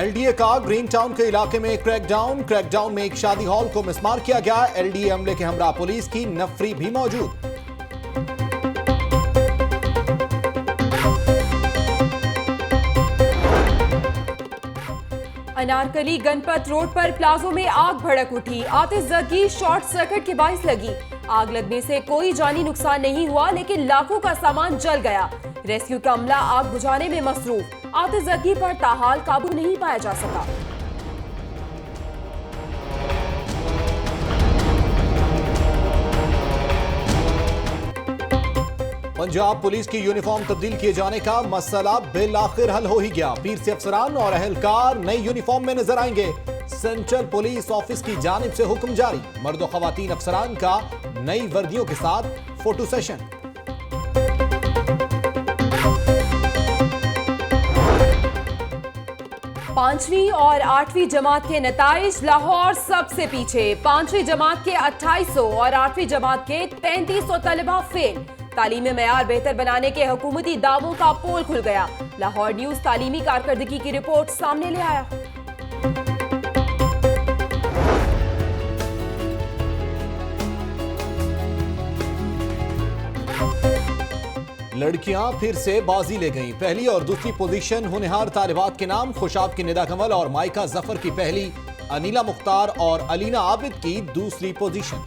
LDA का green town के इलाके में क्रैकडाउन में एक शादी हॉल को मिसमार किया गया। एलडीए अमले के हमरा पुलिस की नफरी भी मौजूद। अनारकली गणपत रोड पर प्लाजो में आग भड़क उठी। आतिशज़गी शॉर्ट सर्किट के बाइस लगी। आग लगने से कोई जानी नुकसान नहीं हुआ, लेकिन लाखों का सामान जल गया। रेस्क्यू का अमला आग बुझाने में मसरूफ। आतिशज़गी पर ताहाल काबू नहीं पाया जा सका। पंजाब पुलिस की यूनिफॉर्म तब्दील किए जाने का मसला बिल आखिर हल हो ही गया। पीर से अफसरान और अहलकार नई यूनिफॉर्म में नजर आएंगे। सेंट्रल पुलिस ऑफिस की जानिब से हुक्म जारी। मर्द और खवातीन अफसरान का नई वर्दियों के साथ फोटो सेशन। पांचवी और आठवीं जमात के नताइज लाहौर सबसे पीछे। पांचवी जमात के 2800 और आठवीं जमात के 3300 तलबा फेल। तालीमी मेयार बेहतर बनाने के हुकूमती दावों का पोल खुल गया। लाहौर न्यूज तालीमी कारकर्दगी की रिपोर्ट सामने ले आया। लड़कियां फिर से बाजी ले गईं। पहली और दूसरी पोजीशन होनहार तालिबात के नाम। खुशाब की निदा कमल और माइका जफर की पहली, अनीला मुख्तार और अलीना आबिद की दूसरी पोजीशन।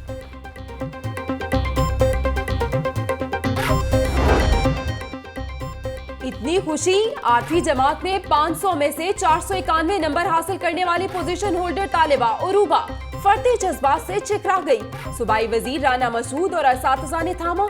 इतनी खुशी, आठवीं जमात में 500 में से 491 नंबर हासिल करने वाली पोजीशन होल्डर तालिबा उरूबा फर्ती जज्बात से चिकरा गई। सूबाई वजीर राना मसूद और असातिज़ा ने थामा।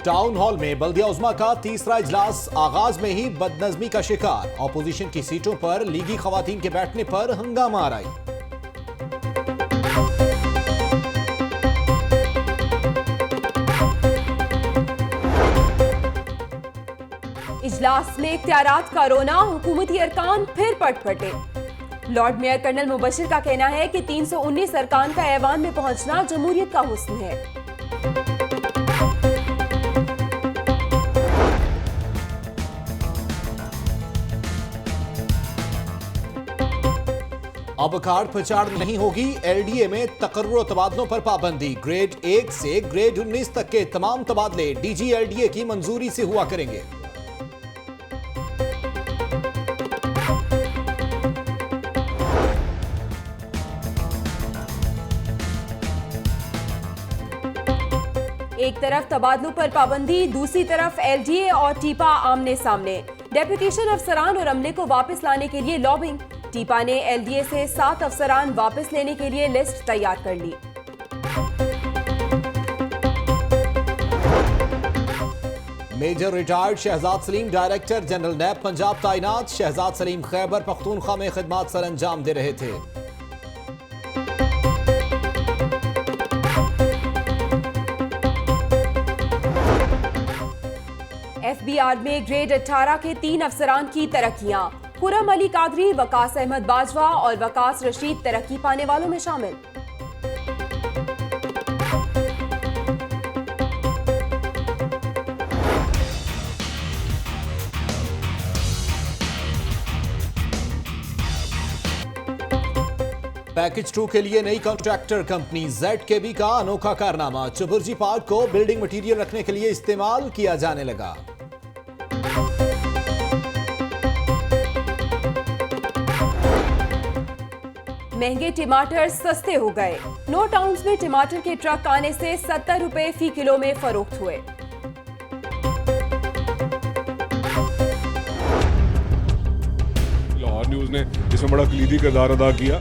टाउन हॉल में बल्दिया उज़्मा का तीसरा इजलास आगाज में ही बदनज़मी का शिकार। ऑपोजिशन की सीटों पर लीगी खवातीन के बैठने पर हंगामा आराई। इजलास में इख्तियारात का रोना। हुकूमती अरकान फिर पटपटे। लॉर्ड मेयर कर्नल मुबशिर का कहना है कि 319 अरकान का ऐवान में पहुंचना जमहूरियत का हुस्न है। अब काट पचाड़ नहीं होगी। एलडीए में तकर्रुर तबादलों पर पाबंदी। ग्रेड 1 से ग्रेड 19 तक के तमाम तबादले डीजी एलडीए की मंजूरी से हुआ करेंगे। एक तरफ तबादलों पर पाबंदी, दूसरी तरफ एलडीए और टीपा आमने सामने। डेप्यूटेशन अफसरान और अमले को वापस लाने के लिए लॉबिंग। टीपा ने एलडीए से 7 अफसरान वापस लेने के लिए लिस्ट तैयार कर ली। Major retired Shahzad Saleem director general नैब पंजाब तैनात। शहजाद सलीम खैबर पख्तूनख्वा में खिदमत सर अंजाम दे रहे थे। एफबीआर में ग्रेड 18 के 3 अफसरान की तरक्कियां। खुरम अली कादरी, वकास अहमद बाजवा और वकास रशीद तरक्की पाने वालों में शामिल। पैकेज 2 के लिए नई कॉन्ट्रैक्टर कंपनी ZKB का अनोखा कारनामा। चुबुर्जी पार्क को बिल्डिंग मटीरियल रखने के लिए इस्तेमाल किया जाने लगा। महंगे टमाटर सस्ते हो गए। नो टाउन्स में टमाटर के ट्रक आने से 70 रुपए फी किलो में फरोख्त हुए। लाहौर न्यूज ने इसमें बड़ा कलीदी किरदार अदा किया।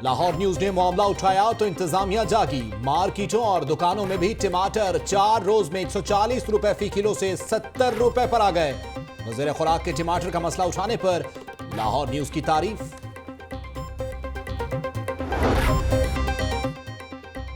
लाहौर न्यूज ने मामला उठाया तो इंतजामिया जागी। मार्केटों और दुकानों में भी टमाटर 4 रोज में 140 रुपए फी किलो से 70 रुपए पर आ गए। वज़ीर खुराक के टमाटर का मसला उठाने पर लाहौर न्यूज की तारीफ।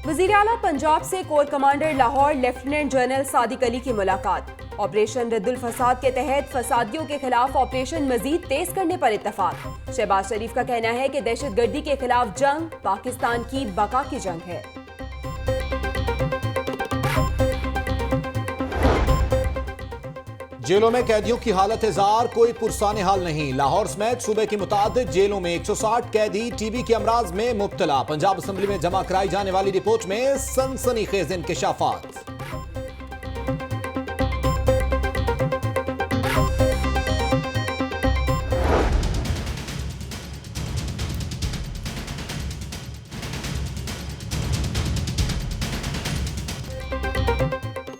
वज़ीर आला पंजाब से core commander Lahore lieutenant general Sadiq Ali की मुलाकात। ऑपरेशन रद्दुल फसाद के तहत फसादियों के खिलाफ ऑपरेशन मजीद तेज करने पर इत्तफाक। शहबाज शरीफ का कहना है कि दहशतगर्दी के खिलाफ जंग पाकिस्तान की बका की जंग है। जेलों में कैदियों की हालत इजार कोई पुरसाने हाल नहीं। लाहौर समेत सूबे की मुतादिद जेलों में 160 कैदी टीबी के अमराज में मुब्तला। पंजाब असेंबली में जमा कराई जाने वाली रिपोर्ट में सनसनीखेज इंकशाफात।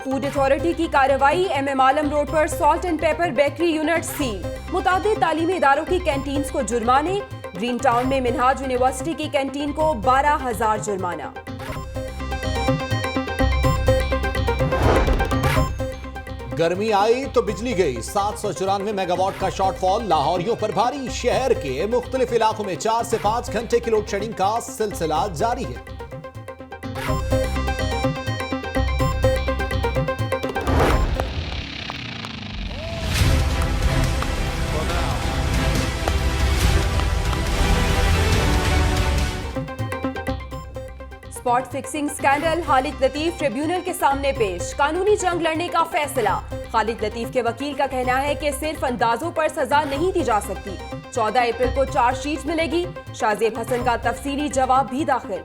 फूड अथॉरिटी की कार्रवाई। MM आलम रोड पर salt and pepper bakery unit seal. मुतादिद तालीमी इदारों की कैंटीन्स को जुर्माने। ग्रीन टाउन में मिनहाज यूनिवर्सिटी की कैंटीन को 12,000 जुर्माना। गर्मी आई तो बिजली गई। 794 मेगावाट का शॉर्टफॉल लाहौरियों पर भारी। शहर के मुख्तलिफ इलाकों में 4 से 5 घंटे की लोड शेडिंग का सिलसिला जारी है। Spot fixing scandal. Khalid Latif tribunal के सामने पेश। कानूनी जंग लड़ने का फैसला। खालिद लतीफ के वकील का कहना है कि सिर्फ अंदाजों पर सजा नहीं दी जा सकती। 14 अप्रैल को चार्जशीट मिलेगी। शाहजेब हसन का तफसीली जवाब भी दाखिल।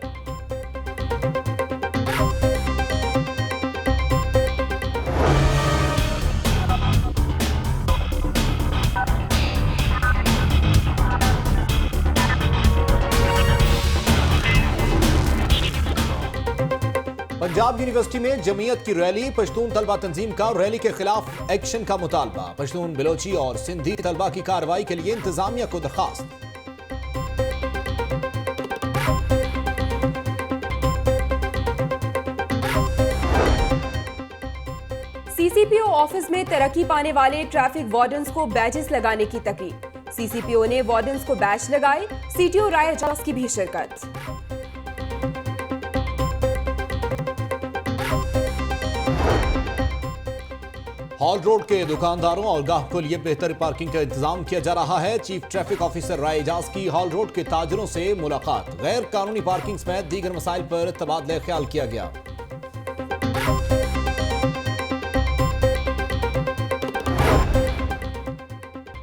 पंजाब यूनिवर्सिटी में जमीयत की रैली। पश्तून तलबा तंजीम का रैली के खिलाफ एक्शन का मुतालबा। पश्तून, बिलोची और सिंधी तलबा की कार्रवाई के लिए इंतजामिया को दरखास्त। CCPO ऑफिस में तरक्की पाने वाले ट्रैफिक वार्डन्स को बैजेस लगाने की तकरीब। CCPO ने वार्डन्स को बैज लगाए। CTO राय एजाज की भी शिरकत। हॉल रोड के दुकानदारों और गाहकों के लिए बेहतर पार्किंग का इंतजाम किया जा रहा है। चीफ ट्रैफिक ऑफिसर राय एजाज की हॉल रोड के ताजरों से मुलाकात। गैर कानूनी पार्किंग समेत दीगर मसाइल पर तबादला ख्याल किया गया।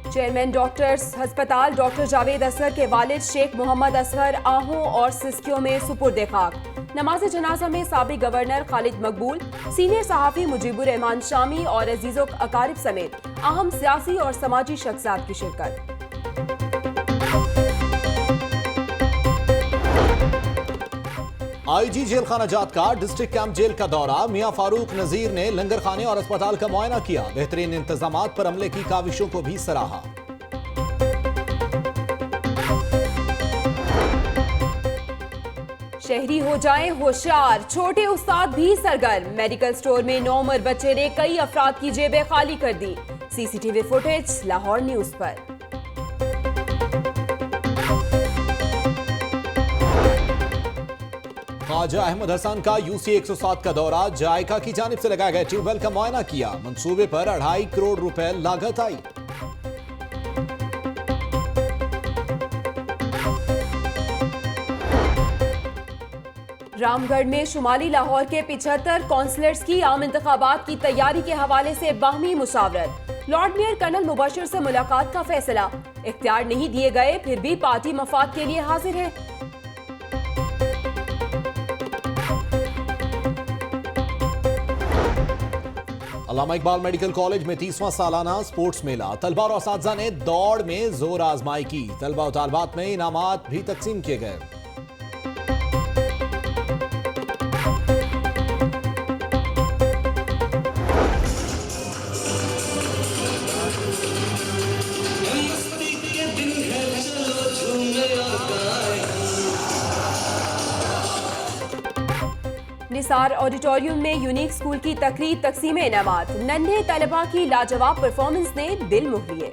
चेयरमैन डॉक्टर्स अस्पताल डॉक्टर जावेद असगर के वालिद शेख मोहम्मद असगर आहों और सिस्कियों में सुपुर्द खाक। नमाज जनाजा में साबिक गवर्नर खालिद मकबूल, सीनियर सहाफी मुजीबुर रहमान शामी और अजीजों अकारिब समेत अहम सियासी और समाजी शख्सियात की शिरकत। IG जेल खाना जात का डिस्ट्रिक्ट कैंप जेल का दौरा। मियां फारूक नजीर ने लंगर खाने और अस्पताल का मुआयना किया। बेहतरीन इंतजामात पर अमले की काविशों को भी सराहा। शहरी हो जाएं होशियार, छोटे उस्ताद भी सरगर्म। मेडिकल स्टोर में 9 उम्र बच्चे ने कई अफराद की जेबें खाली कर दी। CCTV फुटेज लाहौर न्यूज पर। ख्वाजा अहमद हसन का UC 107 का दौरा। जायका की जानिब से लगाए गए ट्यूबवेल का मुआयना किया। मंसूबे पर 2.5 करोड़ रुपए लागत आई। रामगढ़ में शुमाली लाहौर के 75 काउंसलर्स की आम इंतखाबात की तैयारी के हवाले से बाहमी मुशावरत। लॉर्ड मेयर कर्नल मुबशिर से मुलाकात का फैसला। इख्तियार नहीं दिए गए, फिर भी पार्टी मफाद के लिए हाजिर है। अल्लामा इकबाल मेडिकल कॉलेज में 30वां सालाना स्पोर्ट्स मेला। तलबा और असातिज़ा ने दौड़ में जोर आजमाई की। तलबा और तालिबात में इनामात भी तकसीम किए गए। निसार ऑडिटोरियम में यूनिक स्कूल की तकरीर, तकसीम इनामात। नन्हे तलबा की लाजवाब परफॉर्मेंस ने दिल मोह लिए।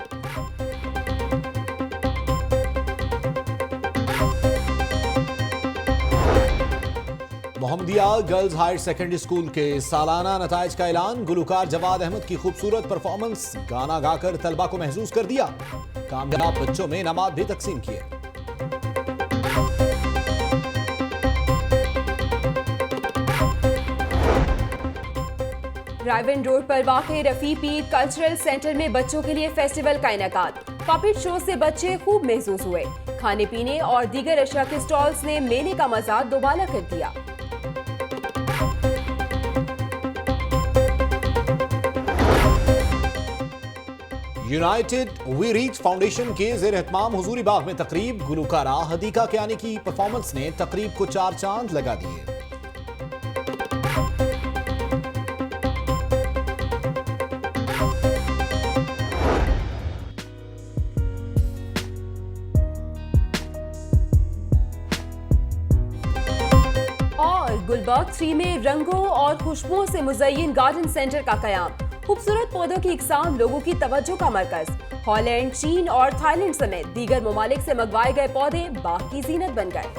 Mohammadia girls higher secondary school के सालाना नताइज का ऐलान। गुलकार जवाद अहमद की खूबसूरत परफॉर्मेंस, गाना गाकर तलबा को महसूस कर दिया। कामयाब बच्चों में इनामात भी तकसीम किए। रायवन रोड पर वाक़े रफी पीर कल्चरल सेंटर में बच्चों के लिए फेस्टिवल का इनेकाद। पपेट शो से बच्चे खूब महसूस हुए। खाने पीने और दीगर अशिया के स्टॉल्स ने मेले का मजा दोबारा कर दिया। यूनाइटेड वी रीच फाउंडेशन के ज़ेर एहतमाम हुजूरी बाग में तकरीब। गुलकारा हदीका कियानी की परफॉर्मेंस ने तकरीब को 4 चांद लगा दिए। गुलबर्ग 3 में रंगों और खुशबुओं से मुज़य्यन गार्डन सेंटर का कयाम। खूबसूरत पौधों की इकसाम लोगों की तवज्जो का मरकज। हॉलैंड, चीन और थाईलैंड समेत दीगर ममालिक से मंगवाए गए पौधे बाग की जीनत बन गए।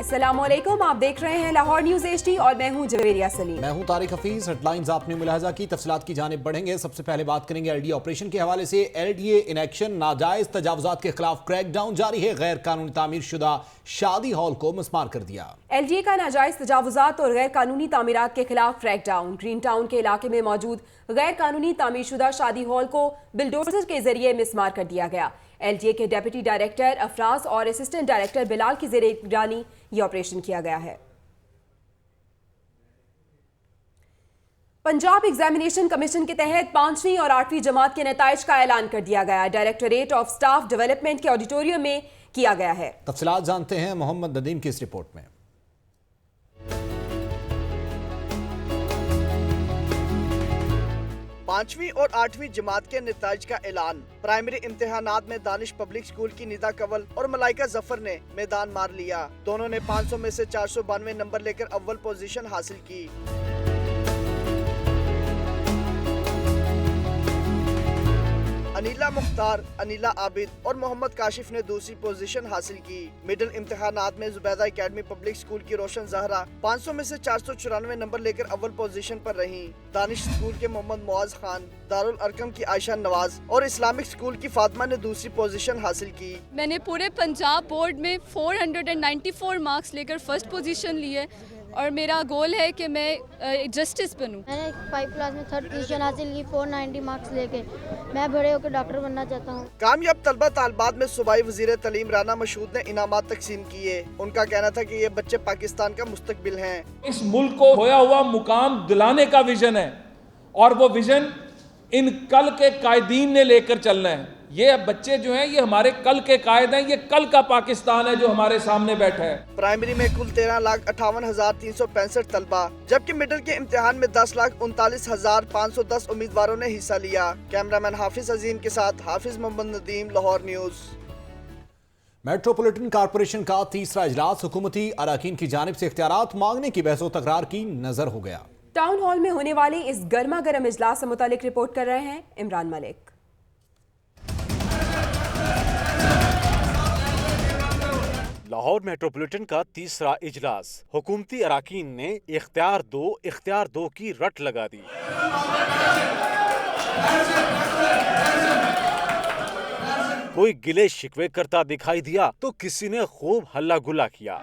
अस्सलामुअलैकुम, आप देख रहे हैं लाहौर न्यूज़ HD और मैं हूं जवेरिया सलीम। मैं हूं तारिक हफीज। हेडलाइंस आपने मुलाहजा की, तफसीलात की जानिब बढ़ेंगे। सबसे पहले बात करेंगे LDA ऑपरेशन के हवाले से। LDA इन एक्शन, नाजायज तजावुजात के खिलाफ क्रैकडाउन जारी है। गैर कानूनी तामीर शुदा शादी हॉल को मिसमार कर दिया। LDA का नाजायज तजावुजात और गैर कानूनी तामीरात के खिलाफ क्रैकडाउन। ग्रीन टाउन के इलाके में मौजूद गैर कानूनी तामीर शुदा शादी हॉल को बिल्डोजर के जरिए मिसमार कर दिया गया। LDA के डेप्यूटी डायरेक्टर अफराज और असिस्टेंट डायरेक्टर बिलाल की ज़ेरे निगरानी ये ऑपरेशन किया गया है। पंजाब एग्जामिनेशन कमीशन के तहत 5वीं और 8वीं जमात के नताइज का ऐलान कर दिया गया। डायरेक्टोरेट ऑफ स्टाफ डेवलपमेंट के ऑडिटोरियम में किया गया है। तफसीलात जानते हैं मोहम्मद नदीम की इस रिपोर्ट में। 5वीं और 8वीं जमात के नताइज का ऐलान। प्राइमरी इम्तिहानात में दानिश पब्लिक स्कूल की निदा कंवल और मलाइका जफर ने मैदान मार लिया। दोनों ने 500 में से 492 नंबर लेकर अव्वल पोजीशन हासिल की। अनीला मुख्तार, अनीला आबिद और मोहम्मद काशिफ ने दूसरी पोजीशन हासिल की। मिडिल इम्तिहानात में जुबैदा एकेडमी पब्लिक स्कूल की रोशन जहरा 500 में से 494 नंबर लेकर अव्वल पोजीशन पर रहीं। दानिश स्कूल के मोहम्मद मुआज खान, दारुल अरकम की आयशा नवाज और इस्लामिक स्कूल की फातिमा ने दूसरी पोजीशन हासिल की। मैंने पूरे पंजाब बोर्ड में 494 मार्क्स लेकर फर्स्ट पोजीशन ली है और मेरा गोल है कि मैं जस्टिस बनूं। मैंने 5 क्लास में 3rd पोजीशन हासिल की 490 मार्क्स लेके। मैं बड़े होकर डॉक्टर बनना चाहता हूँ। कामयाब तलबा तालबात में सूबाई वजीर तलीम राना मशहूद ने इनामात तकसीम किए। उनका कहना था कि ये बच्चे पाकिस्तान का मुस्तकबिल हैं। इस मुल्क को खोया हुआ मुकाम दिलाने का विजन है और वो विजन इन कल के कायदीन ने लेकर चलना है। ये बच्चे जो हैं ये हमारे कल के कायद हैं। ये कल का पाकिस्तान है जो हमारे सामने बैठा है। प्राइमरी में कुल 13,58,365 तलबा, जबकि मिडिल के इम्तिहान में 10,39,510 उम्मीदवारों ने हिस्सा लिया। कैमरामैन हाफिज अजीम के साथ Hafiz Mohammad Nadeem, Lahore news. Metropolitan corporation का तीसरा इजलास हुकूमती अराकीन की जानिब से इख्तियारात मांगने की बहस व तकरार की नजर हो गया। टाउन हॉल में होने वाले इस गर्मा गर्म इजलास से मुतालिक रिपोर्ट कर रहे हैं इमरान मलिक। लाहौर मेट्रोपॉलिटन का तीसरा इजलास। हुकूमती अराकीन ने इख्तियार दो की रट लगा दी। कोई गिले शिकवे करता दिखाई दिया तो किसी ने खूब हल्ला गुल्ला किया।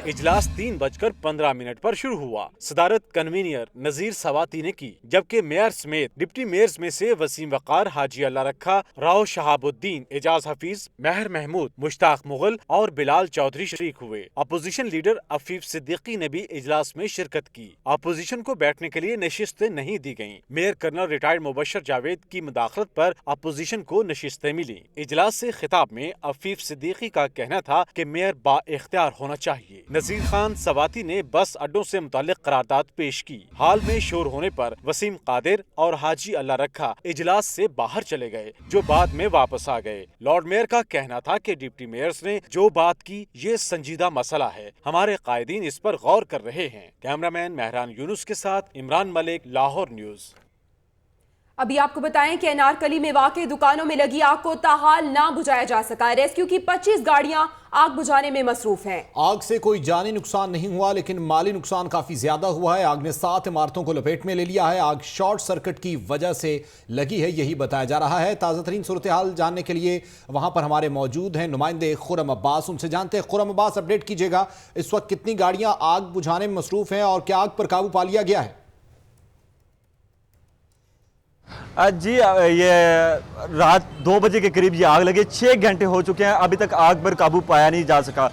इजलास 3:15 पर शुरू हुआ। सदारत कन्वीनियर नजीर सवाती ने की, जबकि मेयर समेत डिप्टी मेयर्स में से वसीम वकार, हाजी अल्लाह रखा, राव शहाबुद्दीन, एजाज हफीज, महर महमूद, मुश्ताक मुगल और बिलाल चौधरी शरीक हुए। अपोजिशन लीडर अफीफ सिद्दीकी ने भी इजलास में शिरकत की। अपोजिशन को बैठने के लिए नशिस्तें नहीं दी गयी। Mayor colonel retired Mubashar Javed की मुदाखलत पर अपोजिशन को नशिस्तें मिली। इजलास से खिताब में अफीफ सिद्दीकी का कहना था कि मेयर बा इख्तियार होना चाहिए। नजीर खान सवाती ने बस अड्डों से मुताल्लिक करारदाद पेश की। हाल में शोर होने पर वसीम कादिर और हाजी अल्लाह रखा इजलास से बाहर चले गए, जो बाद में वापस आ गए। लॉर्ड मेयर का कहना था कि डिप्टी मेयर्स ने जो बात की ये संजीदा मसला है, हमारे कायदीन इस पर गौर कर रहे हैं। कैमरामैन मेहरान यूनुस के साथ इमरान मलिक, लाहौर न्यूज। अभी आपको बताएं कि अनारकली में वाकई दुकानों में लगी आग को ताहाल ना बुझाया जा सका। रेस्क्यू की 25 गाड़ियां आग बुझाने में मसरूफ हैं। आग से कोई जानी नुकसान नहीं हुआ, लेकिन माली नुकसान काफी ज्यादा हुआ है। आग ने 7 इमारतों को लपेट में ले लिया है। आग शॉर्ट सर्किट की वजह से लगी है, यही बताया जा रहा है। ताजा तरीन सूरत हाल जानने के लिए वहां पर हमारे मौजूद हैं नुमाइंदे खुरम अब्बास, उनसे जानते हैं। खुरम अब्बास, अपडेट कीजिएगा, इस वक्त कितनी गाड़ियां आग बुझाने में मसरूफ हैं और क्या आग पर काबू पा लिया गया है? जी, ये रात 2 बजे के करीब ये आग लगी। 6 घंटे हो चुके हैं, अभी तक आग पर काबू पाया नहीं जा सका।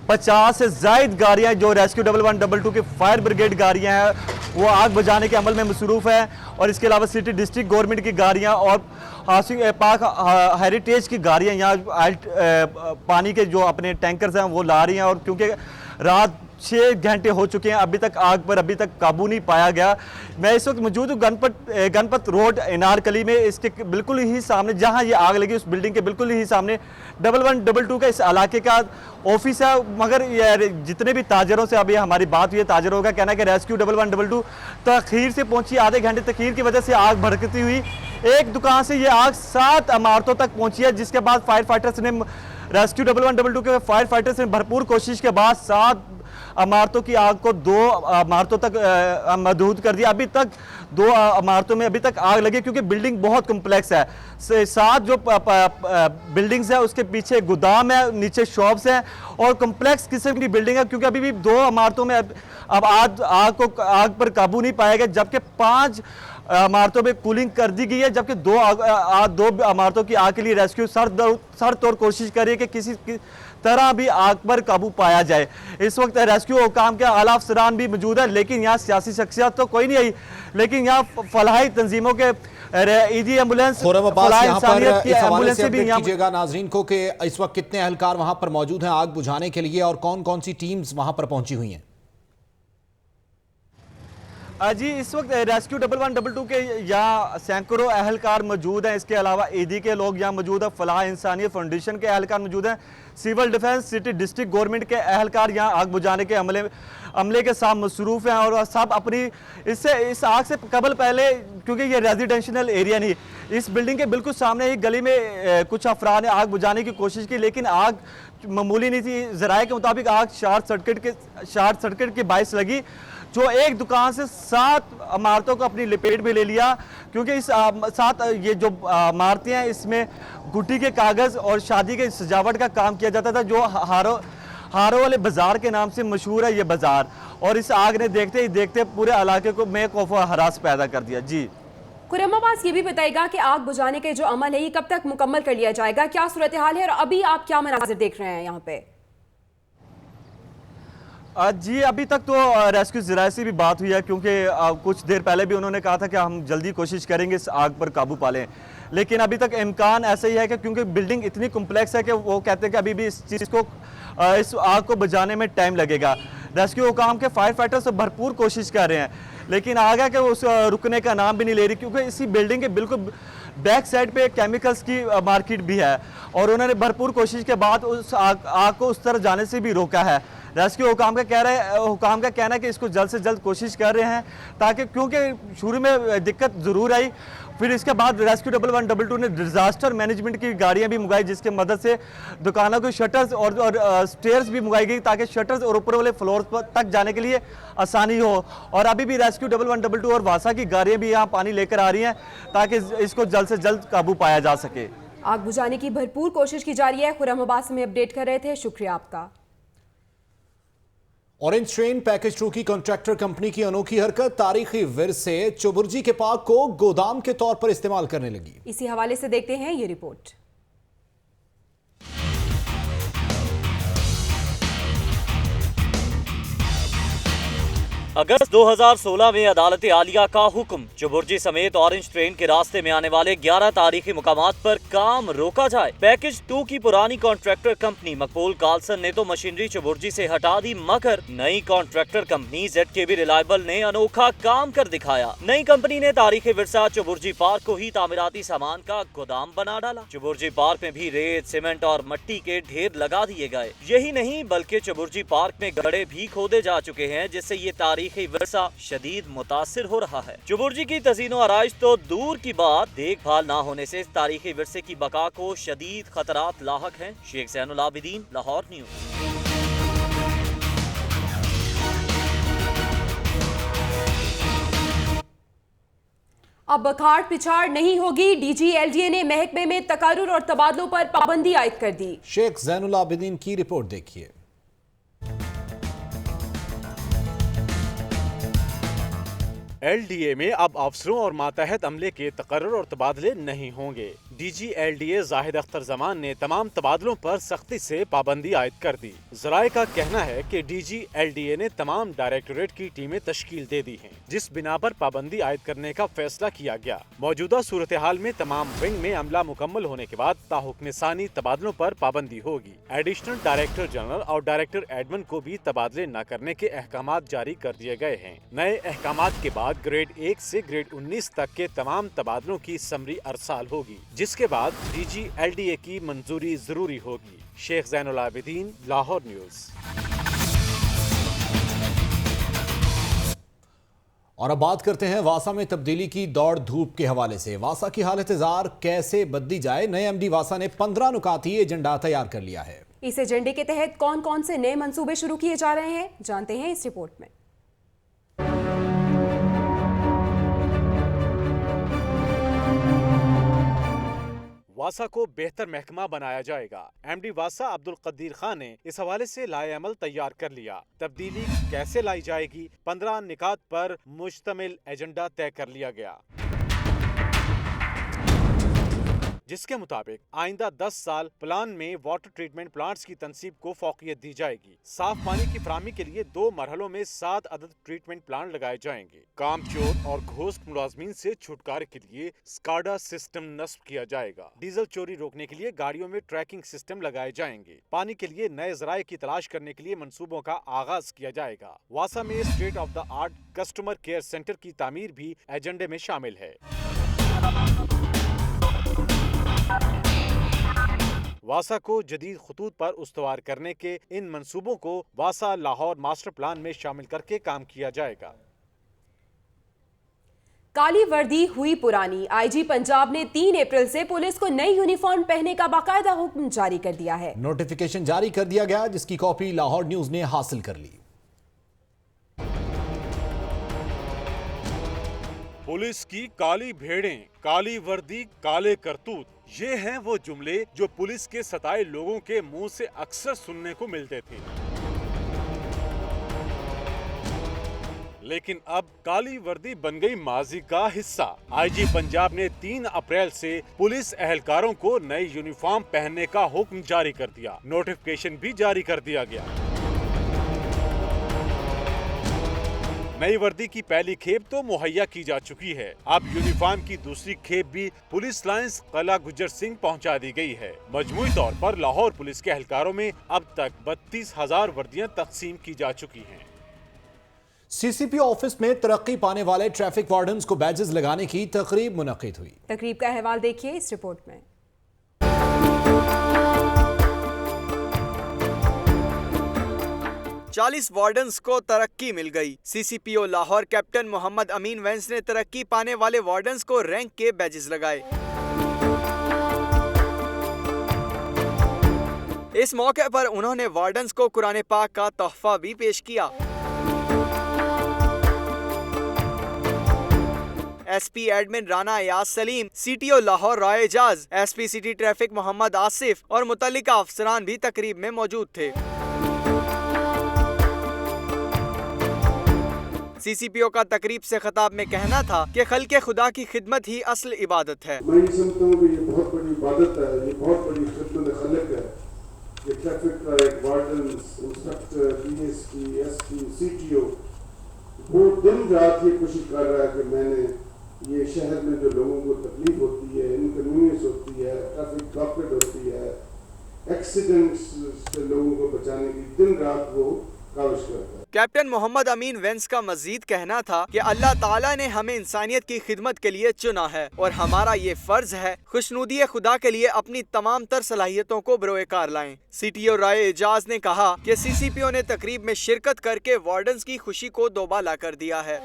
50 से ज़ायद गाड़ियां जो रेस्क्यू 1122 की फायर ब्रिगेड गाड़ियां हैं वो आग बुझाने के अमल में मसरूफ़ है, और इसके अलावा सिटी डिस्ट्रिक्ट गवर्नमेंट की गाड़ियां और पाक हेरिटेज की गाड़ियां यहाँ पानी के जो अपने टैंकर्स हैं वो ला रही हैं। और क्योंकि रात 6 घंटे हो चुके हैं, अभी तक आग पर काबू नहीं पाया गया। मैं इस वक्त मौजूद हूँ गणपत रोड अनारकली में। इसके बिल्कुल ही सामने जहाँ ये आग लगी, उस बिल्डिंग के बिल्कुल ही सामने 1122 का इस इलाके का ऑफिस है। मगर ये जितने भी ताजरों से अभी हमारी बात हुई है, ताजरों का कहना है कि रेस्क्यू 1122 तखीर से पहुंची। आधे घंटे तखीर की वजह से आग भड़कती हुई एक दुकान से ये आग 7 इमारतों तक पहुंची है, जिसके बाद फायर फाइटर्स ने रेस्क्यू 1122 के फायर फाइटर्स ने भरपूर कोशिश के बाद 7 इमारतों की आग को 2 इमारतों तक महदूद कर दिया। अभी तक 2 इमारतों में अभी तक आग लगी, क्योंकि बिल्डिंग बहुत कॉम्प्लेक्स है। 7 जो बिल्डिंग्स है उसके पीछे गोदाम है, नीचे शॉप्स हैं और कॉम्प्लेक्स किस्म की बिल्डिंग है। क्योंकि अभी भी 2 इमारतों में अब आग पर काबू नहीं पाया गया, जबकि 5 इमारतों में कूलिंग कर दी गई है, जबकि 2 इमारतों की आग के लिए रेस्क्यू सर तौर कोशिश कर रही है कि किसी तरह भी आग पर काबू पाया जाए। इस वक्त रेस्क्यू हुकाम के आला अफसरान भी मौजूद है, लेकिन यहाँ सियासी शख्सियत तो कोई नहीं आई, लेकिन यहाँ फलाही तंजीमों के ईदी एम्बुलेंस कीजिएगा नाजरीन को कि इस वक्त कितने एहलकार वहां पर मौजूद हैं आग बुझाने के लिए और कौन कौन सी टीम्स वहां पर पहुंची हुई हैं? जी, इस वक्त रेस्क्यू 1122 के यहाँ सैकड़ों अहलकार मौजूद हैं। इसके अलावा ईदी के लोग यहाँ मौजूद हैं, फलाह इंसानियत फाउंडेशन के अहलकार मौजूद हैं, civil defence, city district government के अहलकार यहाँ आग बुझाने के अमले के साथ मसरूफ़ हैं। और सब अपनी इस आग से कबल पहले, क्योंकि ये रेजिडेंशियल एरिया नहीं, इस बिल्डिंग के बिल्कुल सामने ही गली में कुछ अफराद ने आग बुझाने की कोशिश की, लेकिन आग मामूली नहीं थी। ज़राए के मुताबिक आग शॉर्ट सर्किट के बायस लगी, जो एक दुकान से 7 इमारतों को अपनी लपेट में ले लिया। क्योंकि इस 7 ये जो इमारतें हैं इसमें गुट्टी के कागज़ और शादी के सजावट का काम किया जाता था, जो हारो वाले बाजार के नाम से मशहूर है ये बाजार। और इस आग ने देखते ही देखते पूरे इलाके को में खौफ और हरास पैदा कर दिया। जी खुरम अब्बास, ये भी बताएगा कि आग बुझाने के जो अमल है ये कब तक मुकम्मल कर लिया जाएगा, क्या सूरत हाल है और अभी आप क्या मनाजिर देख रहे हैं यहाँ पे? जी, अभी तक तो रेस्क्यू ज़राए से भी बात हुई है, क्योंकि कुछ देर पहले भी उन्होंने कहा था कि हम जल्दी कोशिश करेंगे इस आग पर काबू पा लें, लेकिन अभी तक इम्कान ऐसा ही है कि क्योंकि बिल्डिंग इतनी कॉम्प्लेक्स है कि वो कहते हैं कि अभी भी इस आग को बुझाने में टाइम लगेगा। रेस्क्यू हुकाम के फायर फाइटर्स भरपूर कोशिश कर रहे हैं, लेकिन आग है कि उस रुकने का नाम भी नहीं ले रही, क्योंकि इसी बिल्डिंग के बिल्कुल बैक साइड पे केमिकल्स की मार्केट भी है और उन्होंने भरपूर कोशिश के बाद उस आग को उस तरफ जाने से भी रोका है। रेस्क्यू हुकाम का कहना है कि इसको जल्द से जल्द कोशिश कर रहे हैं, ताकि क्योंकि शुरू में दिक्कत ज़रूर आई, फिर इसके बाद रेस्क्यू 1122 ने डिजास्टर मैनेजमेंट की गाड़ियां भी मंगाई, जिसके मदद से दुकानों के शटर्स और स्टेयर्स भी मंगाई गई, ताकि शटर्स और ऊपर वाले फ्लोर तक जाने के लिए आसानी हो। और अभी भी रेस्क्यू 1122 और वासा की गाड़ियां भी यहाँ पानी लेकर आ रही हैं, ताकि इसको जल्द से जल्द काबू पाया जा सके। आग बुझाने की भरपूर कोशिश की जा रही है। खुरम अब्बास में अपडेट कर रहे थे, शुक्रिया आपका। ऑरेंज ट्रेन पैकेज 2 की कॉन्ट्रैक्टर कंपनी की अनोखी हरकत, तारीखी विरसे चुबुर्जी के पार्क को गोदाम के तौर पर इस्तेमाल करने लगी। इसी हवाले से देखते हैं ये रिपोर्ट। अगस्त 2016 में अदालत आलिया का हुक्म, चुबुर्जी समेत ऑरेंज ट्रेन के रास्ते में आने वाले 11 तारीखी मुकामात पर काम रोका जाए। पैकेज 2 की पुरानी कॉन्ट्रैक्टर कंपनी मकबूल कार्लसन ने तो मशीनरी चुबुर्जी से हटा दी, मगर नई कॉन्ट्रैक्टर कंपनी ZKB रिलायबल ने अनोखा काम कर दिखाया। नई कंपनी ने तारीखी विरसा चुबुर्जी पार्क को ही तामीराती सामान का गोदाम बना डाला। चुबुर्जी पार्क में भी रेत, सीमेंट और मट्टी के ढेर लगा दिए गए। यही नहीं बल्कि चुबुर्जी पार्क में गड्ढे भी खोदे जा चुके हैं, जिससे ये तारीखी विरसा शदीद मुतासिर हो रहा है। चुबुर्जी की तज़ीनो आराइश तो दूर की बात, देखभाल ना होने से इस तारीखी विरसे की बका को शदीद खतरात लाहक हैं। शेख ज़ैनुल आबिदीन, लाहौर न्यूज़। अब बखाड़ पिछाड़ नहीं होगी, DG LDA ने महकमे में तकारुर और तबादलों पर पाबंदी आयद कर दी। शेख ज़ैनुल आबिदीन की रिपोर्ट देखिए। LDA में अब अफसरों और मातहत अमले के तकर्रुर और तबादले नहीं होंगे। DG LDA जाहिद अख्तर जमान ने तमाम तबादलों पर सख्ती से पाबंदी आयद कर दी। ज़राए का कहना है कि DG LDA ने तमाम डायरेक्टोरेट की टीमें तश्कील दे दी हैं, जिस बिना पर पाबंदी आयद करने का फैसला किया गया। मौजूदा सूरत हाल में तमाम विंग में अमला मुकम्मल होने के बाद ताहुक्म सानी तबादलों पर पाबंदी होगी। एडिशनल डायरेक्टर जनरल और डायरेक्टर एडमिन को भी तबादले न करने के अहकामात जारी कर दिए गए हैं। नए अहकामात के बाद ग्रेड 1 से ग्रेड 19 तक के तमाम तबादलों की समरी अरसाल होगी, जिसके बाद DG LDA की मंजूरी जरूरी होगी। शेख ज़ैनुल आबिदीन, लाहौर न्यूज़। और अब बात करते हैं वासा में तब्दीली की दौड़ धूप के हवाले से। वासा की हालत जार कैसे बदली जाए, नए MD वासा ने 15 नुकाती एजेंडा तैयार कर लिया है। इस एजेंडे के तहत कौन कौन से नए मंसूबे शुरू किए जा रहे हैं, जानते हैं इस रिपोर्ट में। वासा को बेहतर महकमा बनाया जाएगा। MD वासा अब्दुल कदीर खान ने इस हवाले से लाए अमल तैयार कर लिया। तब्दीली कैसे लाई जाएगी, 15 निकात पर मुश्तमिल एजेंडा तय कर लिया गया, जिसके मुताबिक आइंदा 10 साल प्लान में वाटर ट्रीटमेंट प्लांट्स की तनसीब को फौकियत दी जाएगी। साफ पानी की फराहमी के लिए 2 मरहलों में 7 अदद ट्रीटमेंट प्लांट लगाए जाएंगे। कामचोर और घोस्ट मुलाजमीन से छुटकारे के लिए स्काडा सिस्टम नस्ब किया जाएगा। डीजल चोरी रोकने के लिए गाड़ियों में ट्रैकिंग सिस्टम लगाए जाएंगे। पानी के लिए नए जराये की तलाश करने के लिए मंसूबों का आगाज किया जाएगा। वासा में state of the art customer care centre की तामीर भी एजेंडे में शामिल है। वासा को जदीद खतूत पर उस्तवार करने के इन मंसूबों को वासा लाहौर मास्टर प्लान में शामिल करके काम किया जाएगा। काली वर्दी हुई पुरानी, IG पंजाब ने 3 अप्रैल से पुलिस को नई यूनिफॉर्म पहनने का बाकायदा हुक्म जारी कर दिया है। नोटिफिकेशन जारी कर दिया गया, जिसकी कॉपी लाहौर न्यूज ने हासिल कर ली। पुलिस की काली भेड़ें, काली वर्दी, काले करतूत, ये हैं वो जुमले जो पुलिस के सताए लोगों के मुंह से अक्सर सुनने को मिलते थे। लेकिन अब काली वर्दी बन गई माजी का हिस्सा। IG पंजाब ने 3 अप्रैल से पुलिस एहलकारों को नई यूनिफॉर्म पहनने का हुक्म जारी कर दिया। नोटिफिकेशन भी जारी कर दिया गया। नई वर्दी की पहली खेप तो मुहैया की जा चुकी है। अब यूनिफॉर्म की दूसरी खेप भी पुलिस लाइंस कला गुज्जर सिंह पहुंचा दी गई है। मजमूई तौर पर लाहौर पुलिस के एहलकारों में अब तक 32,000 वर्दियां तकसीम की जा चुकी हैं। CCP ऑफिस में तरक्की पाने वाले ट्रैफिक वार्डन्स को बैजेस लगाने की तकरीब मुनक्किद हुई। तकरीब का अहवाल देखिए इस रिपोर्ट में। 40 वार्डन्स को तरक्की मिल गई। CCPO लाहौर कैप्टन मोहम्मद अमीन वेंस ने तरक्की पाने वाले वार्डन्स को रैंक के बैजेस लगाए। इस मौके पर उन्होंने वार्डन्स को कुरान पाक का तोहफा भी पेश किया। SP admin Rana Ayaz Saleem, CTO Lahore Rai Ejaz, SP city traffic Mohammad Asif और मुतल्लिका अफसरान भी तकरीब में मौजूद थे। CCPO का तकरीब से खिताब में कहना था कि खल्के खुदा की खिदमत ही असल इबादत है। मैं ये समझता हूँ कि ये बहुत बड़ी इबादत है, ये बहुत बड़ी खिदमत खल्क है। ये ट्रैफिक का एक warden, inspector, DSP, SP, CTO वो दिन रात ये कोशिश कर रहा है कि मैंने ये शहर में जो लोगों को तकलीफ होती है, इनकन्वीनियंस होती है, ट्रैफिक ब्लॉकेज होती है, एक्सीडेंट्स से लोगों को बचाने की दिन रात वो काविश करता है। कैप्टन मोहम्मद अमीन वेंस का मजीद कहना था कि अल्लाह ताला ने हमें इंसानियत की खिदमत के लिए चुना है और हमारा ये फर्ज है खुशनुदी खुदा के लिए अपनी तमाम तर सलाहियतों को बरोए कार लाएं। CTO राय एजाज ने कहा कि CCPO ने तकरीब में शिरकत करके वार्डन्स की खुशी को दोबाला कर दिया है।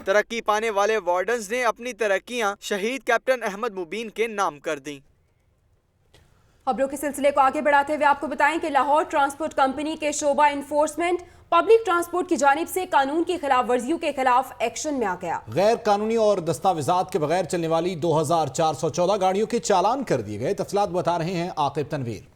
तरक्की पाने वाले वार्डन्स ने अपनी तरक्कियां शहीद कैप्टन अहमद मुबीन के नाम कर दी। खबरों के सिलसिले को आगे बढ़ाते हुए आपको बताएं कि लाहौर ट्रांसपोर्ट कंपनी के शोबा इन्फोर्समेंट पब्लिक ट्रांसपोर्ट की जानिब से कानून की खिलाफ वर्जियों के खिलाफ एक्शन में आ गया। गैर कानूनी और दस्तावेजात के बगैर चलने वाली 2414 गाड़ियों के चालान कर दिए गए। तफसीलात बता रहे हैं आकिब तनवीर।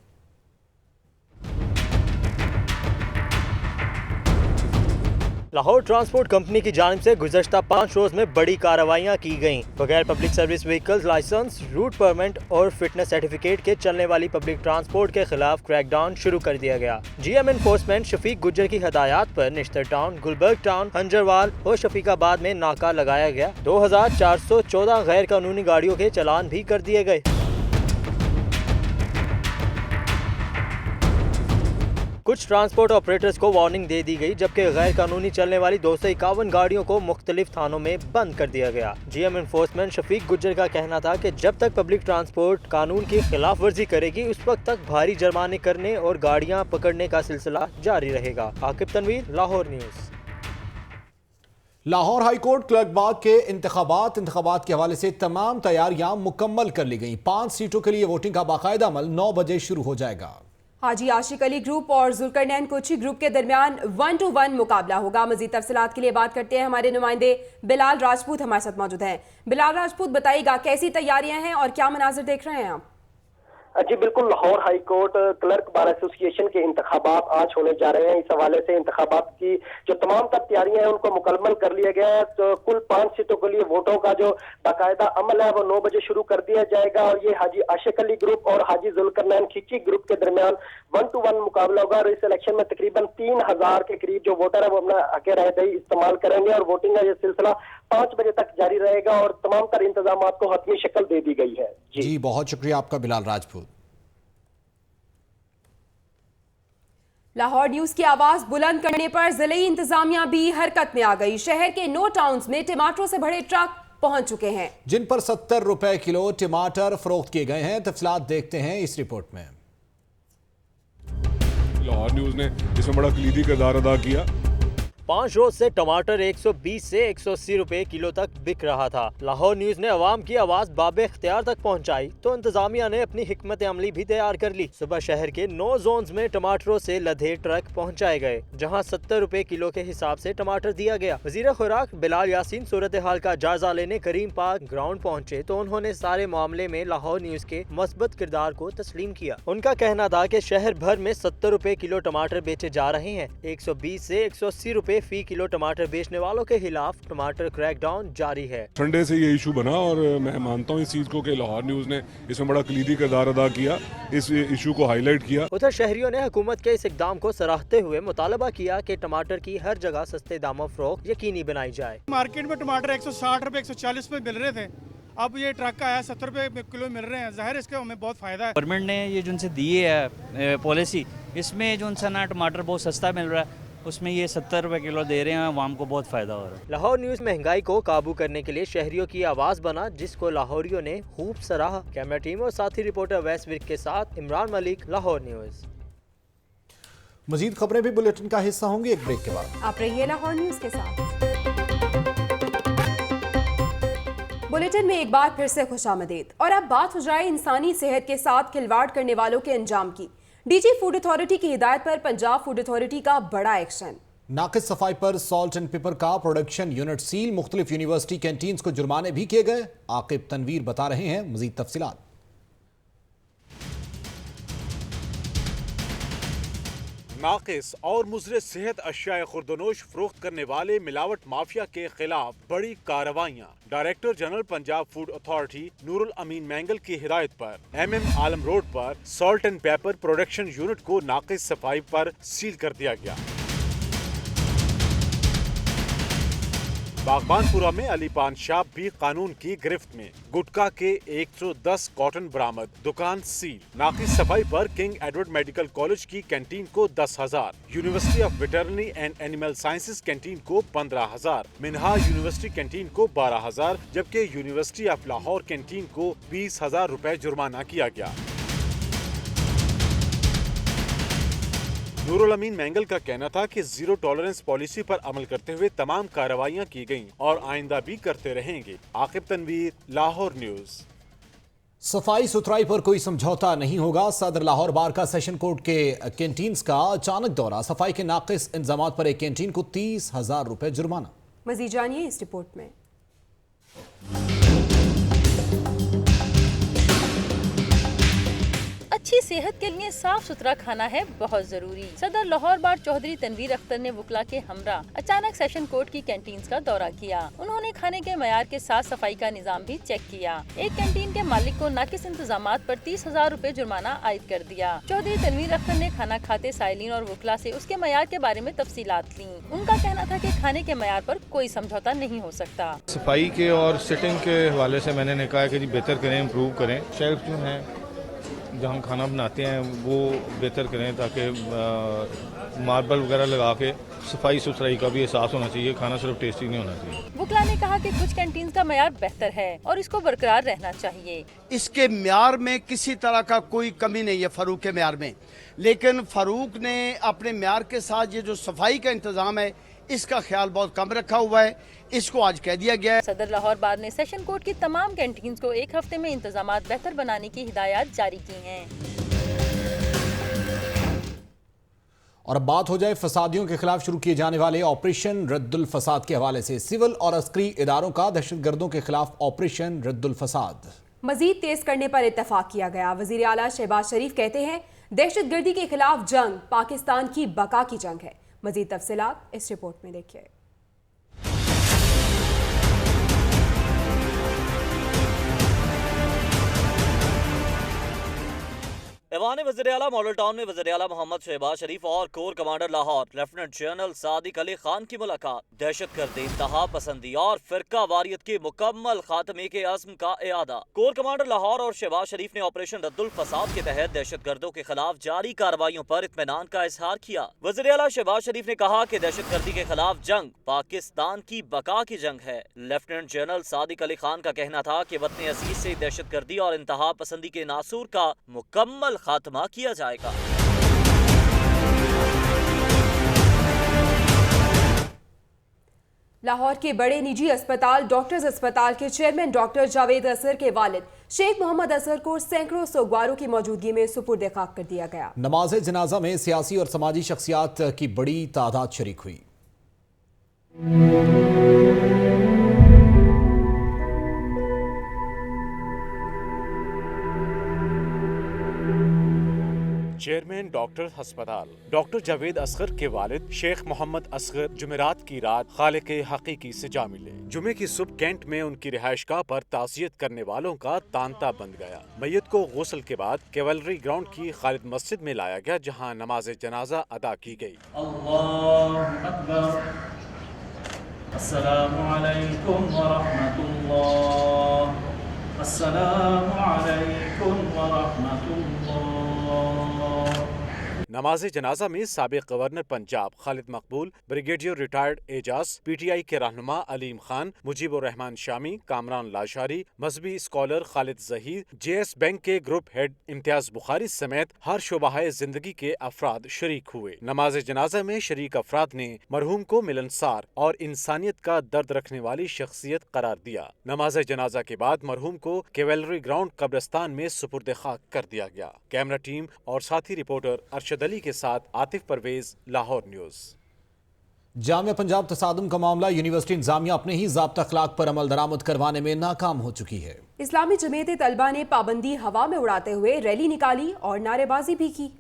लाहौर ट्रांसपोर्ट कंपनी की जानिब से गुज़श्ता 5 रोज में बड़ी कार्रवाइयाँ की गईं। बगैर public service vehicles licence, route permit और फिटनेस सर्टिफिकेट के चलने वाली पब्लिक ट्रांसपोर्ट के खिलाफ क्रैकडाउन शुरू कर दिया गया। GM एनफोर्समेंट शफीक गुज्जर की हदायत पर निश्तर टाउन, गुलबर्ग टाउन, हंजरवाल और शफीकाबाद में नाका लगाया गया। 2414 गैर कानूनी गाड़ियों के चालान भी कर दिए गए। कुछ ट्रांसपोर्ट ऑपरेटर्स को वार्निंग दे दी गई, जबकि गैर कानूनी चलने वाली 251 गाड़ियों को मुख्तलिफ थानों में बंद कर दिया गया। GM एनफोर्समेंट शफीक गुज्जर का कहना था कि जब तक पब्लिक ट्रांसपोर्ट कानून की खिलाफ वर्जी करेगी उस वक्त तक भारी जुर्माने करने और गाड़ियां पकड़ने का सिलसिला जारी रहेगा। Aqib Tanveer, Lahore news. Lahore high court clerk बाग के इंतखाबात के हवाले से तमाम तैयारियां मुकम्मल कर ली गई। 5 सीटों के लिए वोटिंग का बाकायदा अमल 9 बजे शुरू हो जाएगा। हाजी आशिक अली ग्रुप और जुल्करनैन कोची ग्रुप के दरमियान 1-to-1 मुकाबला होगा। मजीद तफसीलात के लिए बात करते हैं, हमारे नुमाइंदे बिलाल राजपूत हमारे साथ मौजूद हैं। बिलाल राजपूत, बताइएगा कैसी तैयारियां हैं और क्या मनाजिर देख रहे हैं आप? जी बिल्कुल, Lahore high court clerk bar association के इंतखाबात आज होने जा रहे हैं। इस हवाले से इंतखाबात की जो तमाम तर तैयारियां हैं उनको मुकम्मल कर लिया गया है। तो कुल 5 सीटों के लिए वोटों का जो बाकायदा अमल है वो 9 बजे शुरू कर दिया जाएगा और ये हाजी आशिक अली ग्रुप और हाजी जुल्करनैन खिची ग्रुप के दरमियान 1-to-1 मुकाबला होगा। और इस इलेक्शन में तकरीबन 3000 के करीब जो वोटर है वो अपना हक रायदही इस्तेमाल करेंगे और वोटिंग का ये सिलसिला 5 बजे तक जारी रहेगा और तमाम तर इंतजाम को हतमी शक्ल दे दी गई है। जी बहुत शुक्रिया आपका बिलाल राजपूत। लाहौर न्यूज की आवाज बुलंद करने पर जिले इंतजामिया भी हरकत में आ गई। शहर के 9 टाउन्स में टमाटरों से भरे ट्रक पहुंच चुके हैं, जिन पर 70 रुपए किलो टमाटर फरोख्त किए गए हैं। तफसीलात देखते हैं इस रिपोर्ट में। लाहौर न्यूज ने इसमें बड़ा कलीदी किरदार अदा किया। 5 रोज से टमाटर 120 से 180 रुपए किलो तक बिक रहा था। लाहौर न्यूज ने अवाम की आवाज बाबे इख्तियार तक पहुंचाई तो इंतजामिया ने अपनी हिकमत अमली भी तैयार कर ली। सुबह शहर के 9 जोन्स में टमाटरों से लदे ट्रक पहुंचाए गए, जहां 70 रुपए किलो के हिसाब से टमाटर दिया गया। वजीर खुराक बिलाल यासीन सूरत हाल का जायजा लेने करीम पार्क ग्राउंड पहुंचे तो उन्होंने सारे मामले में लाहौर न्यूज के मस्बत किरदार को तस्लीम किया। उनका कहना था कि शहर भर में 70 रुपए किलो टमाटर बेचे जा रहे हैं। 120 से 180 रुपए फी किलो टमाटर बेचने वालों के खिलाफ टमाटर क्रैकडाउन जारी है। संडे से ये इशू बना और मैं मानता हूँ इस चीज को कि लाहौर न्यूज ने इसमें बड़ा कलीदी किरदार अदा किया, इस इशू को हाईलाइट किया। उधर शहरियों ने हुकूमत के इस इकदाम को सराहते हुए मुतालबा किया कि टमाटर की हर जगह सस्ते दामों फरोख्त यकीनी बनाई जाए। मार्केट में टमाटर 160 रुपए 140 रुपए मिल रहे थे, अब ये ट्रक का आया 70 रुपए किलो मिल रहे हैं। जाहिर इसका हमें बहुत फायदा है। गवर्नमेंट ने ये जो उनसे दी है पॉलिसी, इसमें जो उनसे ना टमाटर बहुत सस्ता मिल रहा है, उसमें ये 70 रुपए किलो दे रहे हैं, आवाम को बहुत फायदा हो रहा है। लाहौर न्यूज महंगाई को काबू करने के लिए शहरियों की आवाज बना, जिसको लाहौरियों ने खूब सराहा। कैमरा टीम और साथी रिपोर्टर वैस विर्क के साथ इमरान मलिक, लाहौर न्यूज। मजीद खबरें भी बुलेटिन का हिस्सा होंगी एक ब्रेक के बाद। आप रहिए लाहौर न्यूज के साथ। बुलेटिन में एक बार फिर से खुशामदीद। और अब बात हो जाए इंसानी सेहत के साथ खिलवाड़ करने वालों के अंजाम की। डीजी फूड अथॉरिटी की हिदायत पर पंजाब फूड अथॉरिटी का बड़ा एक्शन। नाकिस सफाई पर सॉल्ट एंड पेपर का प्रोडक्शन यूनिट सील, मुख्तलिफ यूनिवर्सिटी कैंटीन्स को जुर्माने भी किए गए। आकिब तनवीर बता रहे हैं मजीद तफसीलात। नाकिस और मुज़र सेहत अशिया खुर्दनोश फरोख्त करने वाले मिलावट माफिया के खिलाफ बड़ी कार्रवाइयाँ। Director general Punjab food authority Noorul Amin Mengal की हिदायत पर MM आलम रोड पर salt and pepper production unit को नाकिस सफाई पर सील कर दिया गया। बागबानपुरा में अली पान शॉप भी कानून की गिरफ्त में। गुटखा के 110 कॉटन बरामद, दुकान सील। नाकिस सफाई पर किंग एडवर्ड मेडिकल कॉलेज की कैंटीन को 10,000, university of veterinary and animal sciences canteen को 15,000, मिनहा यूनिवर्सिटी कैंटीन को 12,000, जबकि यूनिवर्सिटी ऑफ लाहौर कैंटीन को 20,000 रुपए जुर्माना किया गया। नूरुल अमीन मैंगल का कहना था कि जीरो टॉलरेंस पॉलिसी पर अमल करते हुए तमाम कार्रवाइयां की गईं और आइंदा भी करते रहेंगे। आकिब तनवीर, लाहौर न्यूज। सफाई सुथराई पर कोई समझौता नहीं होगा। सदर लाहौर बार का सेशन कोर्ट के कैंटीन्स का अचानक दौरा। सफाई के नाकिस इंतजामात पर एक कैंटीन को 30,000 रुपए जुर्माना। मजीद जानिए इस रिपोर्ट में। अच्छी सेहत के लिए साफ सुथरा खाना है बहुत जरूरी। सदर लाहौर बार चौधरी तनवीर अख्तर ने वकला के हमरा अचानक सेशन कोर्ट की कैंटीन्स का दौरा किया। उन्होंने खाने के मयार के साथ सफाई का निजाम भी चेक किया। एक कैंटीन के मालिक को नाकिस इंतजामात पर 30,000 रुपए जुर्माना आयद कर दिया। चौधरी तनवीर अख्तर ने खाना खाते साइलिन और वकला से उसके मयार के बारे में तफसीलात ली। उनका कहना था कि खाने के मयार पर कोई समझौता नहीं हो सकता। सफाई के और सिटिंग के हवाले से मैंने कहा कि जी बेहतर करें, इम्प्रूव करें। शेल्फ जो हैं जहाँ हम खाना बनाते हैं वो बेहतर करें ताकि मार्बल वगैरह लगा के सफाई सुथराई का भी एहसास होना चाहिए। खाना सिर्फ टेस्टी नहीं होना चाहिए। वकला ने कहा कि कुछ कैंटीन का मयार बेहतर है और इसको बरकरार रहना चाहिए। इसके म्यार में किसी तरह का कोई कमी नहीं है फारूक के म्यार में, लेकिन फारूक ने अपने म्यार के साथ ये जो सफाई का इंतजाम है इसका ख्याल बहुत कम रखा हुआ है। इसको आज कह दिया गया है। सदर लाहौर बार ने सेशन कोर्ट की तमाम कैंटीन्स को एक हफ्ते में इंतजामात बेहतर बनाने की हिदायत जारी की हैं। और अब बात हो जाए फसादियों के खिलाफ शुरू किए जाने वाले ऑपरेशन रद्दुल फसाद के हवाले से। सिविल और अस्करी इदारों का दहशतगर्दों के खिलाफ ऑपरेशन रद्दुल फसाद मजीद तेज करने पर इत्तफाक किया गया। वजीर आला शहबाज शरीफ कहते हैं दहशतगर्दी के खिलाफ जंग पाकिस्तान की बका की जंग है। मजीद तफसीलात इस रिपोर्ट में देखिए। ऐवान वज़ीर आला मॉडल टाउन में वज़ीर आला मोहम्मद शहबाज शरीफ और core commander Lahore lieutenant general Sadiq Ali Khan की मुलाकात। दहशतगर्दी, इंतहा पसंदी और फिरका वारियत के मुकम्मल खात्मे के अज़्म का इआदा। कोर कमांडर लाहौर और शहबाज शरीफ ने ऑपरेशन रद्दुल फसाद के तहत दहशतगर्दों के खिलाफ जारी कार्रवाइयों पर इत्मीनान का इजहार किया। वज़ीर आला शहबाज शरीफ ने कहा कि दहशतगर्दी के खिलाफ जंग पाकिस्तान की बका की जंग है। लेफ्टिनेंट जनरल सादिक अली खान का कहना था कि वतन अजीज से दहशतगर्दी और इंतहा पसंदी के नासूर का मुकम्मल खात्मा किया जाएगा। लाहौर के बड़े निजी अस्पताल डॉक्टर्स अस्पताल के चेयरमैन डॉक्टर जावेद असर के वालिद शेख मोहम्मद असर को सैकड़ों सोगवारों की मौजूदगी में सुपुर्द खाक कर दिया गया। नमाज जनाजा में सियासी और समाजी शख्सियात की बड़ी तादाद शरीक हुई। चेयरमैन डॉक्टर अस्पताल डॉक्टर जावेद असगर के वालिद शेख मोहम्मद असगर जुमेरात की रात खालिक हकीकी से जा मिले। जुमे की सुबह कैंट में उनकी रिहाइशगाह पर ताज़ियत करने वालों का तांता बंद गया। मैयत को गुस्ल के बाद कैवलरी ग्राउंड की खालिद मस्जिद में लाया गया, जहां नमाज जनाजा अदा की गई। अल्लाहु अकबर, अस्सलामु अलैकुम व रहमतुल्लाह, अस्सलामु अलैकुम व रहमतुल्लाह। नमाज जनाजा में साबिक गवर्नर पंजाब खालिद मकबूल, ब्रिगेडियर रिटायर्ड एजाज, PTI के रहनुमा अलीम खान, मुजीबुर रहमान शामी, कामरान लाशारी, मजहबी scholar Khalid Zaheer, JS bank के ग्रुप हेड इम्तियाज बुखारी समेत हर शोबाए जिंदगी के अफराद शरीक हुए। नमाज जनाजा में शरीक अफराद ने मरहूम को मिलनसार और इंसानियत का दर्द रखने वाली शख्सियत करार दिया। नमाज जनाजा के बाद मरहूम को कैवलरी ग्राउंड कब्रिस्तान में सुपुर्द खाक कर दिया गया। कैमरा टीम और साथी रिपोर्टर अरशद अली के साथ आतिफ परवेज, लाहौर न्यूज। जामिया पंजाब तसादुम का मामला यूनिवर्सिटी इंतजामिया अपने ही ज़ाब्ता अखलाक पर अमल दरामद करवाने में नाकाम हो चुकी है। इस्लामी जमीयत तलबा ने पाबंदी हवा में उड़ाते हुए रैली निकाली और नारेबाजी भी की।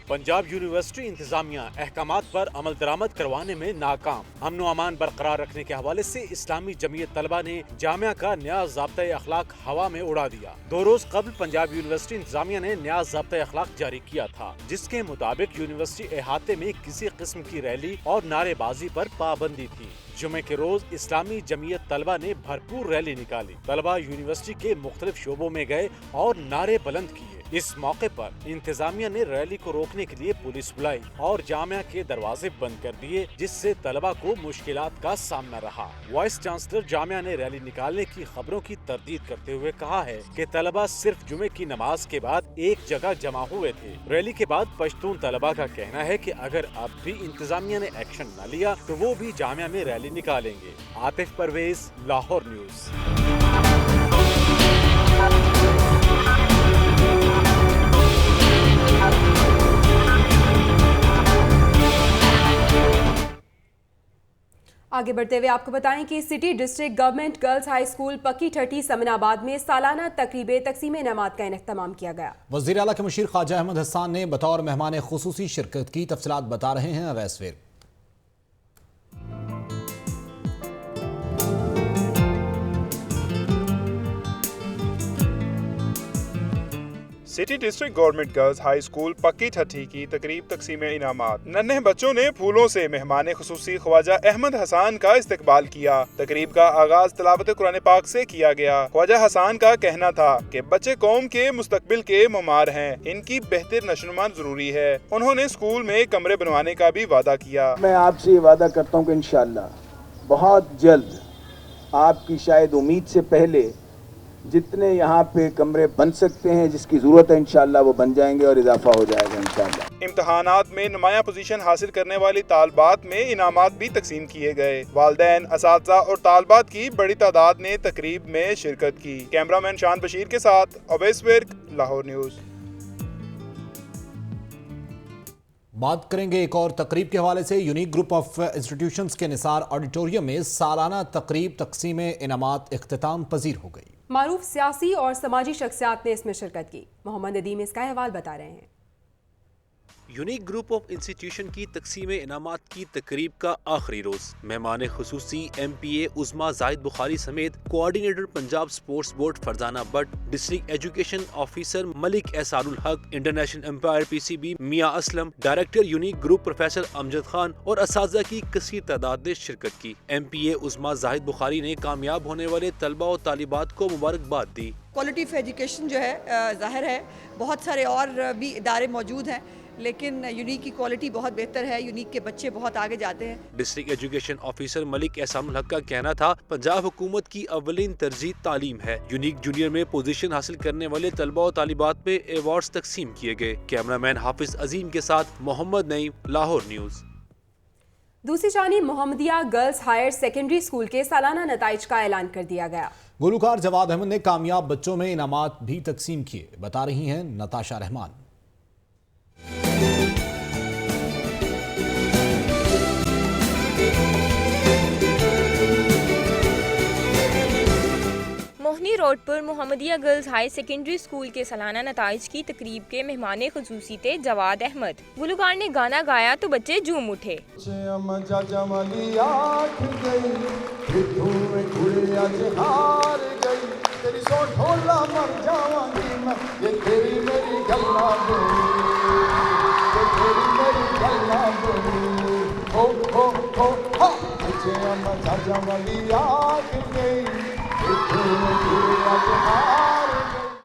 पंजाब यूनिवर्सिटी इंतजामिया अहकामात पर अमल दरामद करवाने में नाकाम। अमन व अमान बरकरार रखने के हवाले से इस्लामी जमीयत तलबा ने जामिया का नया ज़ाब्ता अखलाक हवा में उड़ा दिया। 2 रोज कबल पंजाब यूनिवर्सिटी इंतजामिया ने नया ज़ाब्ता अखलाक जारी किया था, जिसके मुताबिक यूनिवर्सिटी अहाते में किसी किस्म की रैली और नारेबाजी पर पाबंदी थी। जुमे के रोज इस्लामी जमीयत तलबा ने भरपूर रैली निकाली। तलबा यूनिवर्सिटी के मुख्तलिफ शोबों में गए और नारे बुलंद किए। इस मौके पर इंतजामिया ने रैली को रोकने के लिए पुलिस बुलाई और जामिया के दरवाजे बंद कर दिए, जिससे तलबा को मुश्किलात का सामना रहा। वाइस चांसलर जामिया ने रैली निकालने की खबरों की तरदीद करते हुए कहा है कि तलबा सिर्फ जुमे की नमाज के बाद एक जगह जमा हुए थे। रैली के बाद पश्तून तलबा का कहना है कि अगर अब भी इंतजामिया ने एक्शन न लिया तो वो भी जामिया में रैली निकालेंगे। आतिफ परवेज, लाहौर न्यूज़। आगे बढ़ते हुए आपको बताएं कि city district government girls high school पक्की ठठी समनाबाद में सालाना तकरीब तकसीम इनामात का इनेहतमाम किया गया। वज़ीर आला के मुशीर ख्वाजा अहमद हसन ने बतौर मेहमान खुसूसी शिरकत की। तफसीलात बता रहे हैं Awais Virk. City district government girls high school पक्की ठठी की तकरीब तकसीम इनामात। नन्हे बच्चों ने फूलों से मेहमान खुसूसी ख्वाजा अहमद हसन का इस्तकबाल किया। तकरीब का आगाज तिलावत कुरान पाक से किया गया। ख्वाजा हसन का कहना था कि बच्चे कौम के मुस्तकबिल के मुमार हैं, इनकी बेहतर नशोनुमा जरूरी है। उन्होंने स्कूल में कमरे बनवाने का भी वादा किया। मैं आपसे ये वादा करता हूँ कि इंशाअल्लाह बहुत जल्द आपकी शायद उम्मीद से पहले जितने यहाँ पे कमरे बन सकते हैं, जिसकी जरूरत है, इंशाअल्लाह वो बन जाएंगे और इजाफा हो जाएगा इंशाअल्लाह। इम्तहानात में नुमाया पोजीशन हासिल करने वाली तालबात में इनामात भी तकसीम किए गए। वालिदैन, असातिज़ा और तालबात की बड़ी तादाद ने तकरीब में शिरकत की। कैमरामैन शान बशीर के साथ अवैस विर्क, लाहौर न्यूज़। बात करेंगे एक और तकरीब के हवाले से। यूनिक ग्रुप ऑफ इंस्टीट्यूशंस के निसार ऑडिटोरियम में सालाना तकरीब तकसीम इनामात इख्तिताम पजीर हो गई। मारूफ सियासी और समाजी शख्सियात ने इसमें शिरकत की। मोहम्मद नदीम इसका अहवाल बता रहे हैं। यूनिक ग्रुप ऑफ इंस्टीट्यूशन की तकसीम इनामात की तकरीब का आखिरी रोज मेहमान खुसूसी MPA उज़मा जाहिद बुखारी समेत coordinator Punjab sports board Farzana Butt, district education officer Malik Ehsanul Haq, international umpire PCB Mian Aslam, director unique group professor Amjad Khan और असातिज़ा की कसीर तादाद ने शिरकत की। MPA उज़मा जाहिद बुखारी ने कामयाब होने वाले तलबा और तालिबात को मुबारकबाद दी। क्वालिटी ऑफ एजुकेशन जो है जाहिर है बहुत सारे और भी इदारे मौजूद हैं, लेकिन यूनिक की क्वालिटी बहुत बेहतर है। यूनिक के बच्चे बहुत आगे जाते हैं। District education officer Malik Ehsanul हक का कहना था पंजाब हुकूमत की अव्वलीन तरजीह तालीम है। यूनिक जूनियर में पोजीशन हासिल करने वाले तलबा और तालिबात पे अवार्ड्स तकसीम किए गए। कैमरामैन हाफिज अजीम के साथ मोहम्मद नईम, लाहौर न्यूज़। दूसरी जानिब Mohammadia girls higher secondary school के सालाना नताइज का ऐलान कर दिया गया। गुलकार जवाद अहमद ने कामयाब बच्चों में इनामात भी तकसीम किए। बता रही हैं नताशा रहमान। मोहनी रोड पर Mohammadia girls high secondary school के सालाना नताइज की तकरीब के मेहमान खुसूसी थे जवाद अहमद। गुलकार ने गाना गाया तो बच्चे झूम उठे।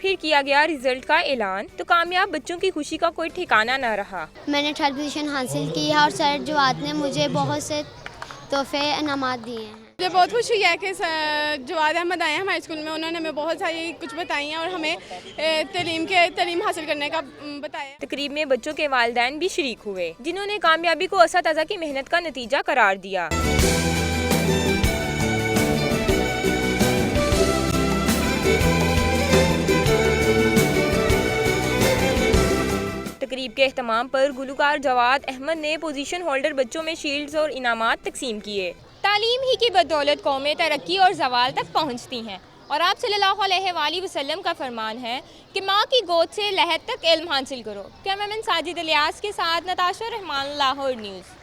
फिर किया गया रिजल्ट का ऐलान तो कामयाब बच्चों की खुशी का कोई ठिकाना न रहा। मैंने 3rd पोजीशन हासिल की है और सर जवाद ने मुझे बहुत से तोहफे इनामात दिए हैं। मुझे बहुत खुशी है कि जवाद अहमद आए हैं हमारे स्कूल में। उन्होंने हमें बहुत सारी कुछ बताई हैं और हमें तालीम हासिल करने का बताया। तकरीब में बच्चों के वालिदैन भी शरीक हुए, जिन्होंने कामयाबी को असातिज़ा की मेहनत का नतीजा करार दिया। तकरीब के एहतमाम पर गुलकार जवाद अहमद ने पोजीशन होल्डर बच्चों में शील्ड्स और इनामात तकसीम किए। तालीम ही की बदौलत कौमें तरक्की और ज़वाल तक पहुँचती हैं और आप सल्लल्लाहु अलैहि वसल्लम का फरमान है कि माँ की गोद से लहद तक इल्म हासिल करो। कैमरामैन साजिद इलियास के साथ नताशा रहमान, लाहौर न्यूज़।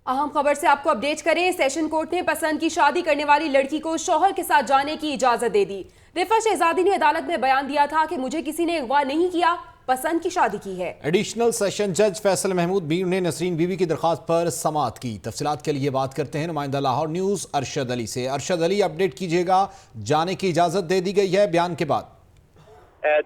अहम खबर से आपको अपडेट करें। सेशन कोर्ट ने पसंद की शादी करने वाली लड़की को शौहर के साथ जाने की इजाजत दे दी। रिफा शहजादी ने अदालत में बयान दिया था कि मुझे किसी ने अगवा नहीं किया, पसंद की शादी की है। एडिशनल सेशन जज फैसल महमूद मीर ने नसरीन बीवी की दरखास्त पर समाअत की। तफसीलात के लिए बात करते हैं नुमाइंदा लाहौर न्यूज़ अरशद अली से। अरशद अली, अपडेट कीजिएगा, जाने की इजाजत दे दी गई है बयान के बाद?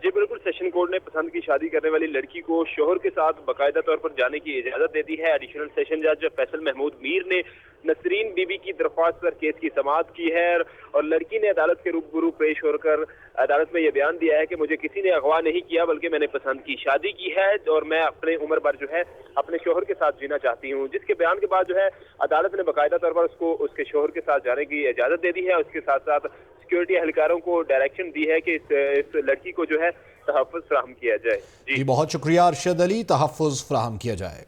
जी बिल्कुल, सेशन कोर्ट ने पसंद की शादी करने वाली लड़की को शोहर के साथ बाकायदा तौर पर जाने की इजाजत दे दी है। एडिशनल सेशन जज फैसल महमूद मीर ने नसरीन बीबी की दरख्वास्त पर केस की समाअत की है और लड़की ने अदालत के रूबरू पेश होकर अदालत में यह बयान दिया है कि मुझे किसी ने अगवा नहीं किया बल्कि मैंने पसंद की शादी की है और मैं अपने उम्र भर जो है अपने शोहर के साथ जीना चाहती हूँ। जिसके बयान के बाद जो है अदालत ने बाकायदा तौर पर उसको उसके शोहर के साथ जाने की इजाजत दे दी है। उसके साथ साथ सिक्योरिटी एहलकारों को डायरेक्शन दी है कि इस लड़की को जो है तहफ़्फ़ुज़ फराहम किया जाए। जी बहुत शुक्रिया अरशद अली, तहफ़्फ़ुज़ फराहम किया जाए।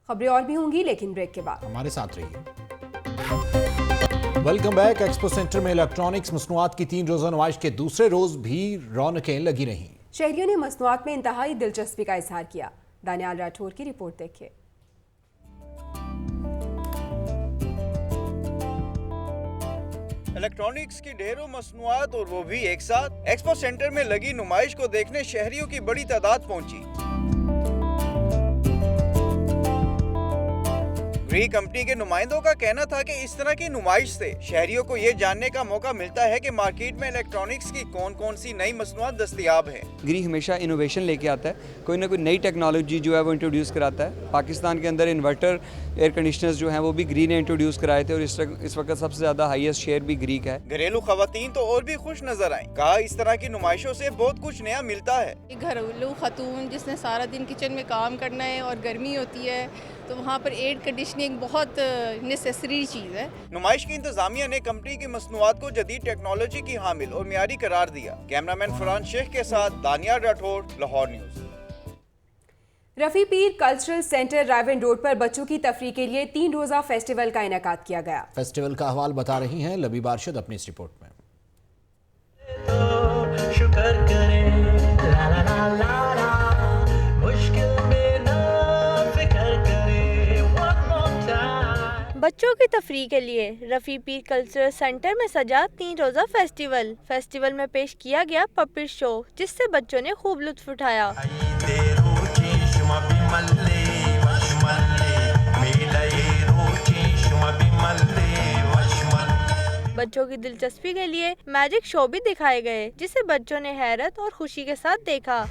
खबरें और भी होंगी लेकिन ब्रेक के बाद हमारे साथ रहिए। Welcome back. एक्सपो सेंटर में इलेक्ट्रॉनिक्स मसनूआत की 3 रोज़ा नुमाइश के दूसरे रोज भी रौनकें लगी रहीं। शहरियों ने मसनूआत में इंतहाई दिलचस्पी का इजहार किया। दानियाल राठौर की रिपोर्ट देखिए। इलेक्ट्रॉनिक्स की ढेरों मसनूआत और वो भी एक साथ। एक्सपो सेंटर में लगी नुमाइश को देखने शहरियों की बड़ी तादाद पहुंची। ग्री कंपनी के नुमाइंदों का कहना था कि इस तरह की नुमाइश से शहरियों को ये जानने का मौका मिलता है कि मार्केट में इलेक्ट्रॉनिक्स की कौन कौन सी नई मसनूआत दस्तयाब हैं। ग्री हमेशा इनोवेशन लेके आता है, कोई ना कोई नई टेक्नोलॉजी जो है वो इंट्रोड्यूस कराता है। पाकिस्तान के अंदर इन्वर्टर एयर कंडीशनर्स जो हैं वो भी ग्री ने इंट्रोड्यूस कराए थे और इस वक्त सबसे ज्यादा हाईएस्ट शेयर भी ग्री का है। घरेलू खवातीन तो और भी खुश नजर आई। कहा इस तरह की नुमाइशों से बहुत कुछ नया मिलता है। घरेलू खातून जिसने सारा दिन किचन में काम करना है और गर्मी होती है तो वहाँ पर एयर कंडीशनिंग बहुत नेसेसरी चीज़ है। नुमाइश की इंतजामिया ने कंपनी की मसनूआत को जदीद टेक्नोलॉजी की हामिल और मियारी करार दिया। कैमरामैन फरहान शेख के साथ दानियाल राठौर, लाहौर न्यूज़। रफी पीर कल्चरल सेंटर रायवन रोड पर बच्चों की तफरीह के लिए 3 रोज़ा फेस्टिवल का इनेकाद किया गया। फेस्टिवल का अहवाल बता रही हैं लबीब अरशद अपनी इस रिपोर्ट में। बच्चों की तफरीह के लिए रफ़ी पीर कल्चरल सेंटर में सजा 3 रोज़ा फेस्टिवल में पेश किया गया पपेट शो, जिससे बच्चों ने खूब लुत्फ उठाया। बच्चों की दिलचस्पी के लिए मैजिक शो भी दिखाए गए, जिसे बच्चों ने हैरत और खुशी के साथ देखा।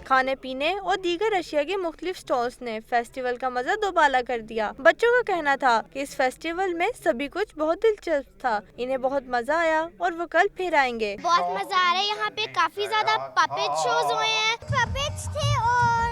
खाने पीने और दीगर अशिया के मुख्तलिफ स्टॉल्स ने फेस्टिवल का मजा दोबाला कर दिया। बच्चों का कहना था कि इस फेस्टिवल में सभी कुछ बहुत दिलचस्प था, इन्हें बहुत मजा आया और वो कल फिर आएंगे। बहुत मजा आ रहा है, यहाँ पे काफी ज्यादा पपेट शोज हुए हैं। पपेट्स थे और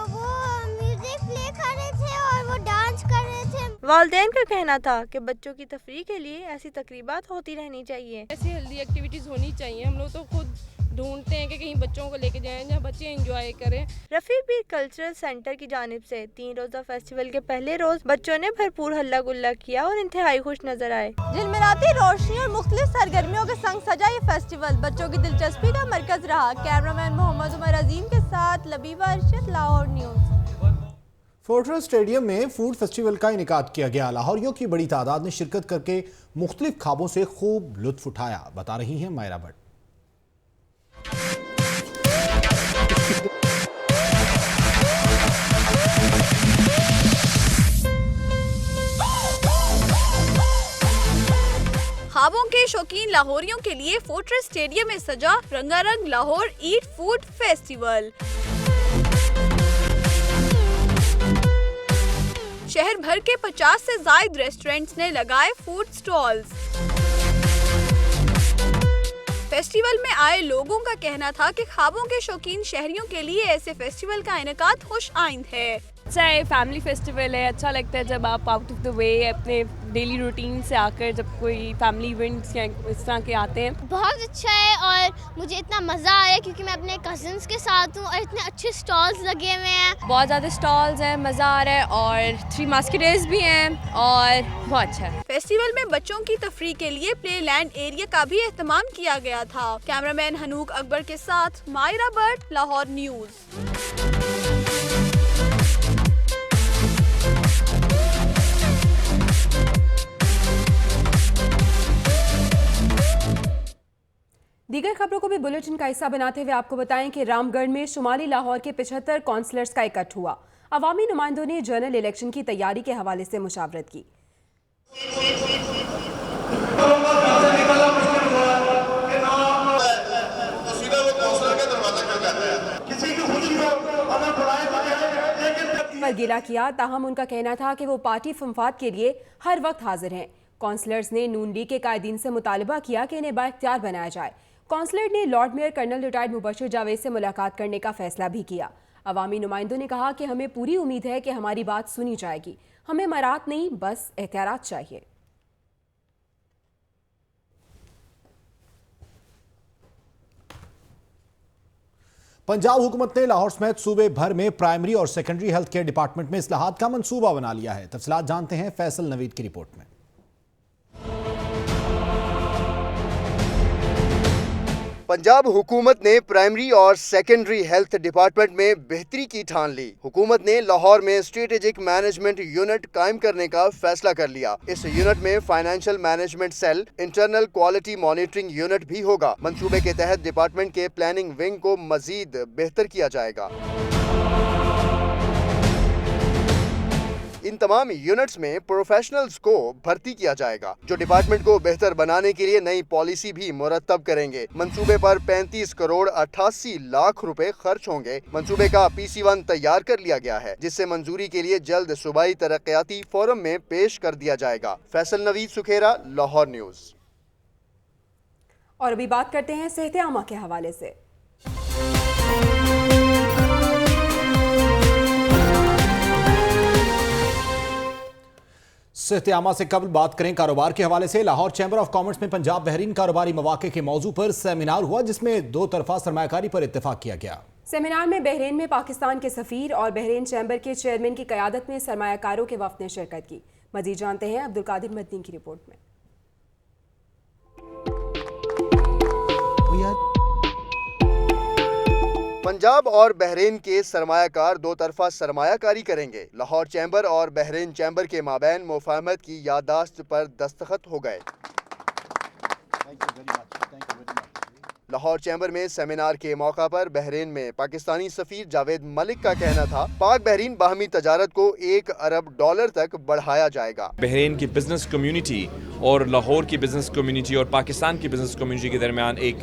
वो म्यूजिक प्ले कर रहे थे और वो डांस कर रहे थे। वालिदैन का कहना था कि बच्चों की तफरीह के लिए ऐसी तकरीबात होती रहनी चाहिए। ऐसी हेल्दी एक्टिविटीज होनी चाहिए। हम लोग तो खुद ढूंढते हैं कि कहीं बच्चों को लेके जाएं जहाँ बच्चे एंजॉय करें। रफ़ी पीर कल्चरल सेंटर की जानिब से 3 रोज़ा फेस्टिवल के पहले रोज बच्चों ने भरपूर हल्ला गुल्ला किया और इंतहाई खुश नजर आए। झिलमिलाती रोशनी और मुख्तलिफ सरगर्मियों के संग सजा ये फेस्टिवल बच्चों की दिलचस्पी का मरकज रहा। कैमरामैन मोहम्मद उमर अजीम के साथ Labiba Arshad, Lahore news. Fortress stadium में फूड फेस्टिवल का इनेकाद किया गया। लाहौरियों की बड़ी तादाद ने शिरकत करके मुख्तलिफ खाबों से खूब लुत्फ उठाया। बता रही हैं मायरा भट्ट। खाबों के शौकीन लाहौरियों के लिए फोर्ट्रेस स्टेडियम में सजा रंगारंग लाहौर ईट फूड फेस्टिवल। शहर भर के 50 से ज्यादा रेस्टोरेंट्स ने लगाए फूड स्टॉल्स। फेस्टिवल में आए लोगों का कहना था कि ख्वाबों के शौकीन शहरियों के लिए ऐसे फेस्टिवल का इनेकाद खुश आइंद है। चाहे फैमिली फेस्टिवल है, अच्छा लगता है जब आप आउट ऑफ द वे अपने डेली रूटीन से आकर जब कोई फैमिली इवेंट्स या इस तरह के आते हैं। बहुत अच्छा है और मुझे इतना मज़ा आया क्योंकि मैं अपने कज़न्स के साथ हूँ और इतने अच्छे स्टॉल्स लगे हुए हैं। बहुत ज़्यादा स्टॉल्स हैं, मज़ा आ रहा है और 3 मास्केडेज भी हैं और बहुत अच्छा है। फेस्टिवल में बच्चों की तफरीह के लिए प्ले लैंड एरिया का भी एहतमाम किया गया था। कैमरामैन हनूक अकबर के साथ मायरा भट्ट, लाहौर न्यूज़। दीगर खबरों को भी बुलेटिन का हिस्सा बनाते हुए आपको बताएं कि रामगढ़ में शुमाली लाहौर के 75 काउंसलर्स का इकट्ठ हुआ। अवामी नुमाइंदों ने जनरल इलेक्शन की तैयारी के हवाले से मुशावरत की। पर गिला किया, ताहम उनका कहना था कि वो पार्टी फमफाद के लिए हर वक्त हाजिर हैं। काउंसलर्स ने नून लीग के कायदीन से मुतालबा किया कि इन्हें बाइख्तियार बनाया जाए। काउंसलर ने lord mayor colonel retired Mubashir Javed से मुलाकात करने का फैसला भी किया। अवामी नुमाइंदों ने कहा कि हमें पूरी उम्मीद है कि हमारी बात सुनी जाएगी। हमें मरात नहीं, बस एहतियात चाहिए। पंजाब हुकूमत ने लाहौर समेत सूबे भर में प्राइमरी और सेकेंडरी हेल्थ केयर डिपार्टमेंट में इस्लाहात का मंसूबा बना लिया है। तफसीलात जानते हैं फैसल नवीद की रिपोर्ट में। पंजाब हुकूमत ने प्राइमरी और सेकेंडरी हेल्थ डिपार्टमेंट में बेहतरी की ठान ली। हुकूमत ने लाहौर में स्ट्रेटेजिक मैनेजमेंट यूनिट कायम करने का फैसला कर लिया। इस यूनिट में financial management cell, internal quality monitoring unit भी होगा। मंसूबे के तहत डिपार्टमेंट के प्लानिंग विंग को मजीद बेहतर किया जाएगा। इन तमाम यूनिट्स में प्रोफेशनल्स को भर्ती किया जाएगा जो डिपार्टमेंट को बेहतर बनाने के लिए नई पॉलिसी भी मुरतब करेंगे। मंसूबे पर 35 करोड़ 88 लाख रुपए खर्च होंगे। मंसूबे का PC1 तैयार कर लिया गया है जिससे मंजूरी के लिए जल्द सूबाई तरक्याती फोरम में पेश कर दिया जाएगा। फैसल नवीद सुखेरा, लाहौर न्यूज़। और अभी बात करते हैं सेहत-ए-आमा के हवाले से। सेहत-ए-आमा से कबल बात करें कारोबार के हवाले से। लाहौर चैम्बर ऑफ कॉमर्स में पंजाब बहरीन कारोबारी मौके के मौजू पर सेमिनार हुआ जिसमें 2 तरफा सरमायाकारी पर इत्तेफाक किया गया। सेमिनार में बहरीन में पाकिस्तान के सफीर और बहरीन चैम्बर के चेयरमैन की क़यादत में सरमायाकारों के वफ्द ने शिरकत की। मजीद जानते हैं अब्दुल कादिर मदनी की रिपोर्ट में। पंजाब और बहरीन के सरमायाकार 2 तरफा सरमायाकारी करेंगे। लाहौर चैम्बर और बहरीन चैम्बर के माबैन मुफाहमत की याददाश्त पर दस्तखत हो गए। लाहौर चैम्बर में सेमिनार के मौका पर बहरीन में पाकिस्तानी सफीर जावेद मलिक का कहना था पाक बहरीन बाहमी तजारत को $1 अरब तक बढ़ाया जाएगा। बहरीन की बिजनेस कम्युनिटी और लाहौर की बिजनेस कम्युनिटी और पाकिस्तान की बिजनेस कम्युनिटी के दरमियान एक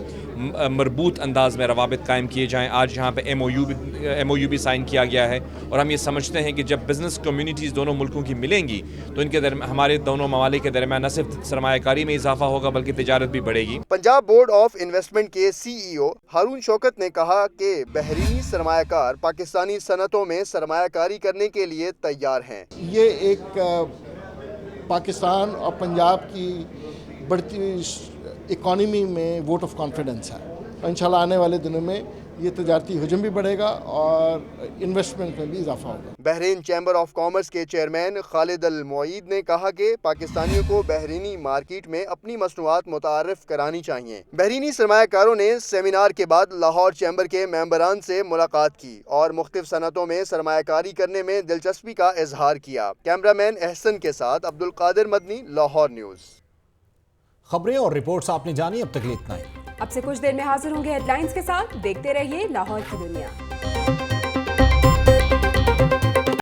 मरबूत अंदाज में रवाबित कायम किए जाएँ। आज यहाँ पे MOU भी साइन किया गया है और हम ये समझते हैं कि जब बिजनेस कम्युनिटीज़ दोनों मुल्कों की मिलेंगी तो इनके हमारे दोनों ममालिक के दरमियान न सिर्फ सरमायाकारी में इजाफा होगा बल्कि तिजारत भी बढ़ेगी। पंजाब बोर्ड ऑफ इन्वेस्टमेंट के CEO हारून शौकत ने कहा कि बहरीनी सरमायाकार पाकिस्तानी सनतों में सरमायाकारी करने के लिए तैयार हैं। ये एक पाकिस्तान और पंजाब की बढ़ती इकॉनमी में वोट ऑफ कॉन्फिडेंस है और इंशाल्लाह आने वाले दिनों में ये तजारती हुजूम भी बढ़ेगा और इन्वेस्टमेंट में भी इजाफा होगा। बहरीन चैम्बर ऑफ कॉमर्स के चेयरमैन खालिद अल मुईद ने कहा कि पाकिस्तानियों को बहरीनी मार्केट में अपनी मसनूआत मुतारिफ करानी चाहिए। बहरीनी सरमायाकारों ने सेमिनार के बाद लाहौर चैम्बर के मेंबरान से मुलाकात की और मुख्तलिफ सनतों में सरमायाकारी करने में दिलचस्पी का इजहार किया। कैमरामैन एहसन के साथ अब्दुल कादिर मदनी, लाहौर न्यूज़। खबरें और रिपोर्ट्स आपने जानी, अब तक इतना ही। अब से कुछ देर में हाजिर होंगे हेडलाइंस के साथ। देखते रहिए लाहौर की दुनिया।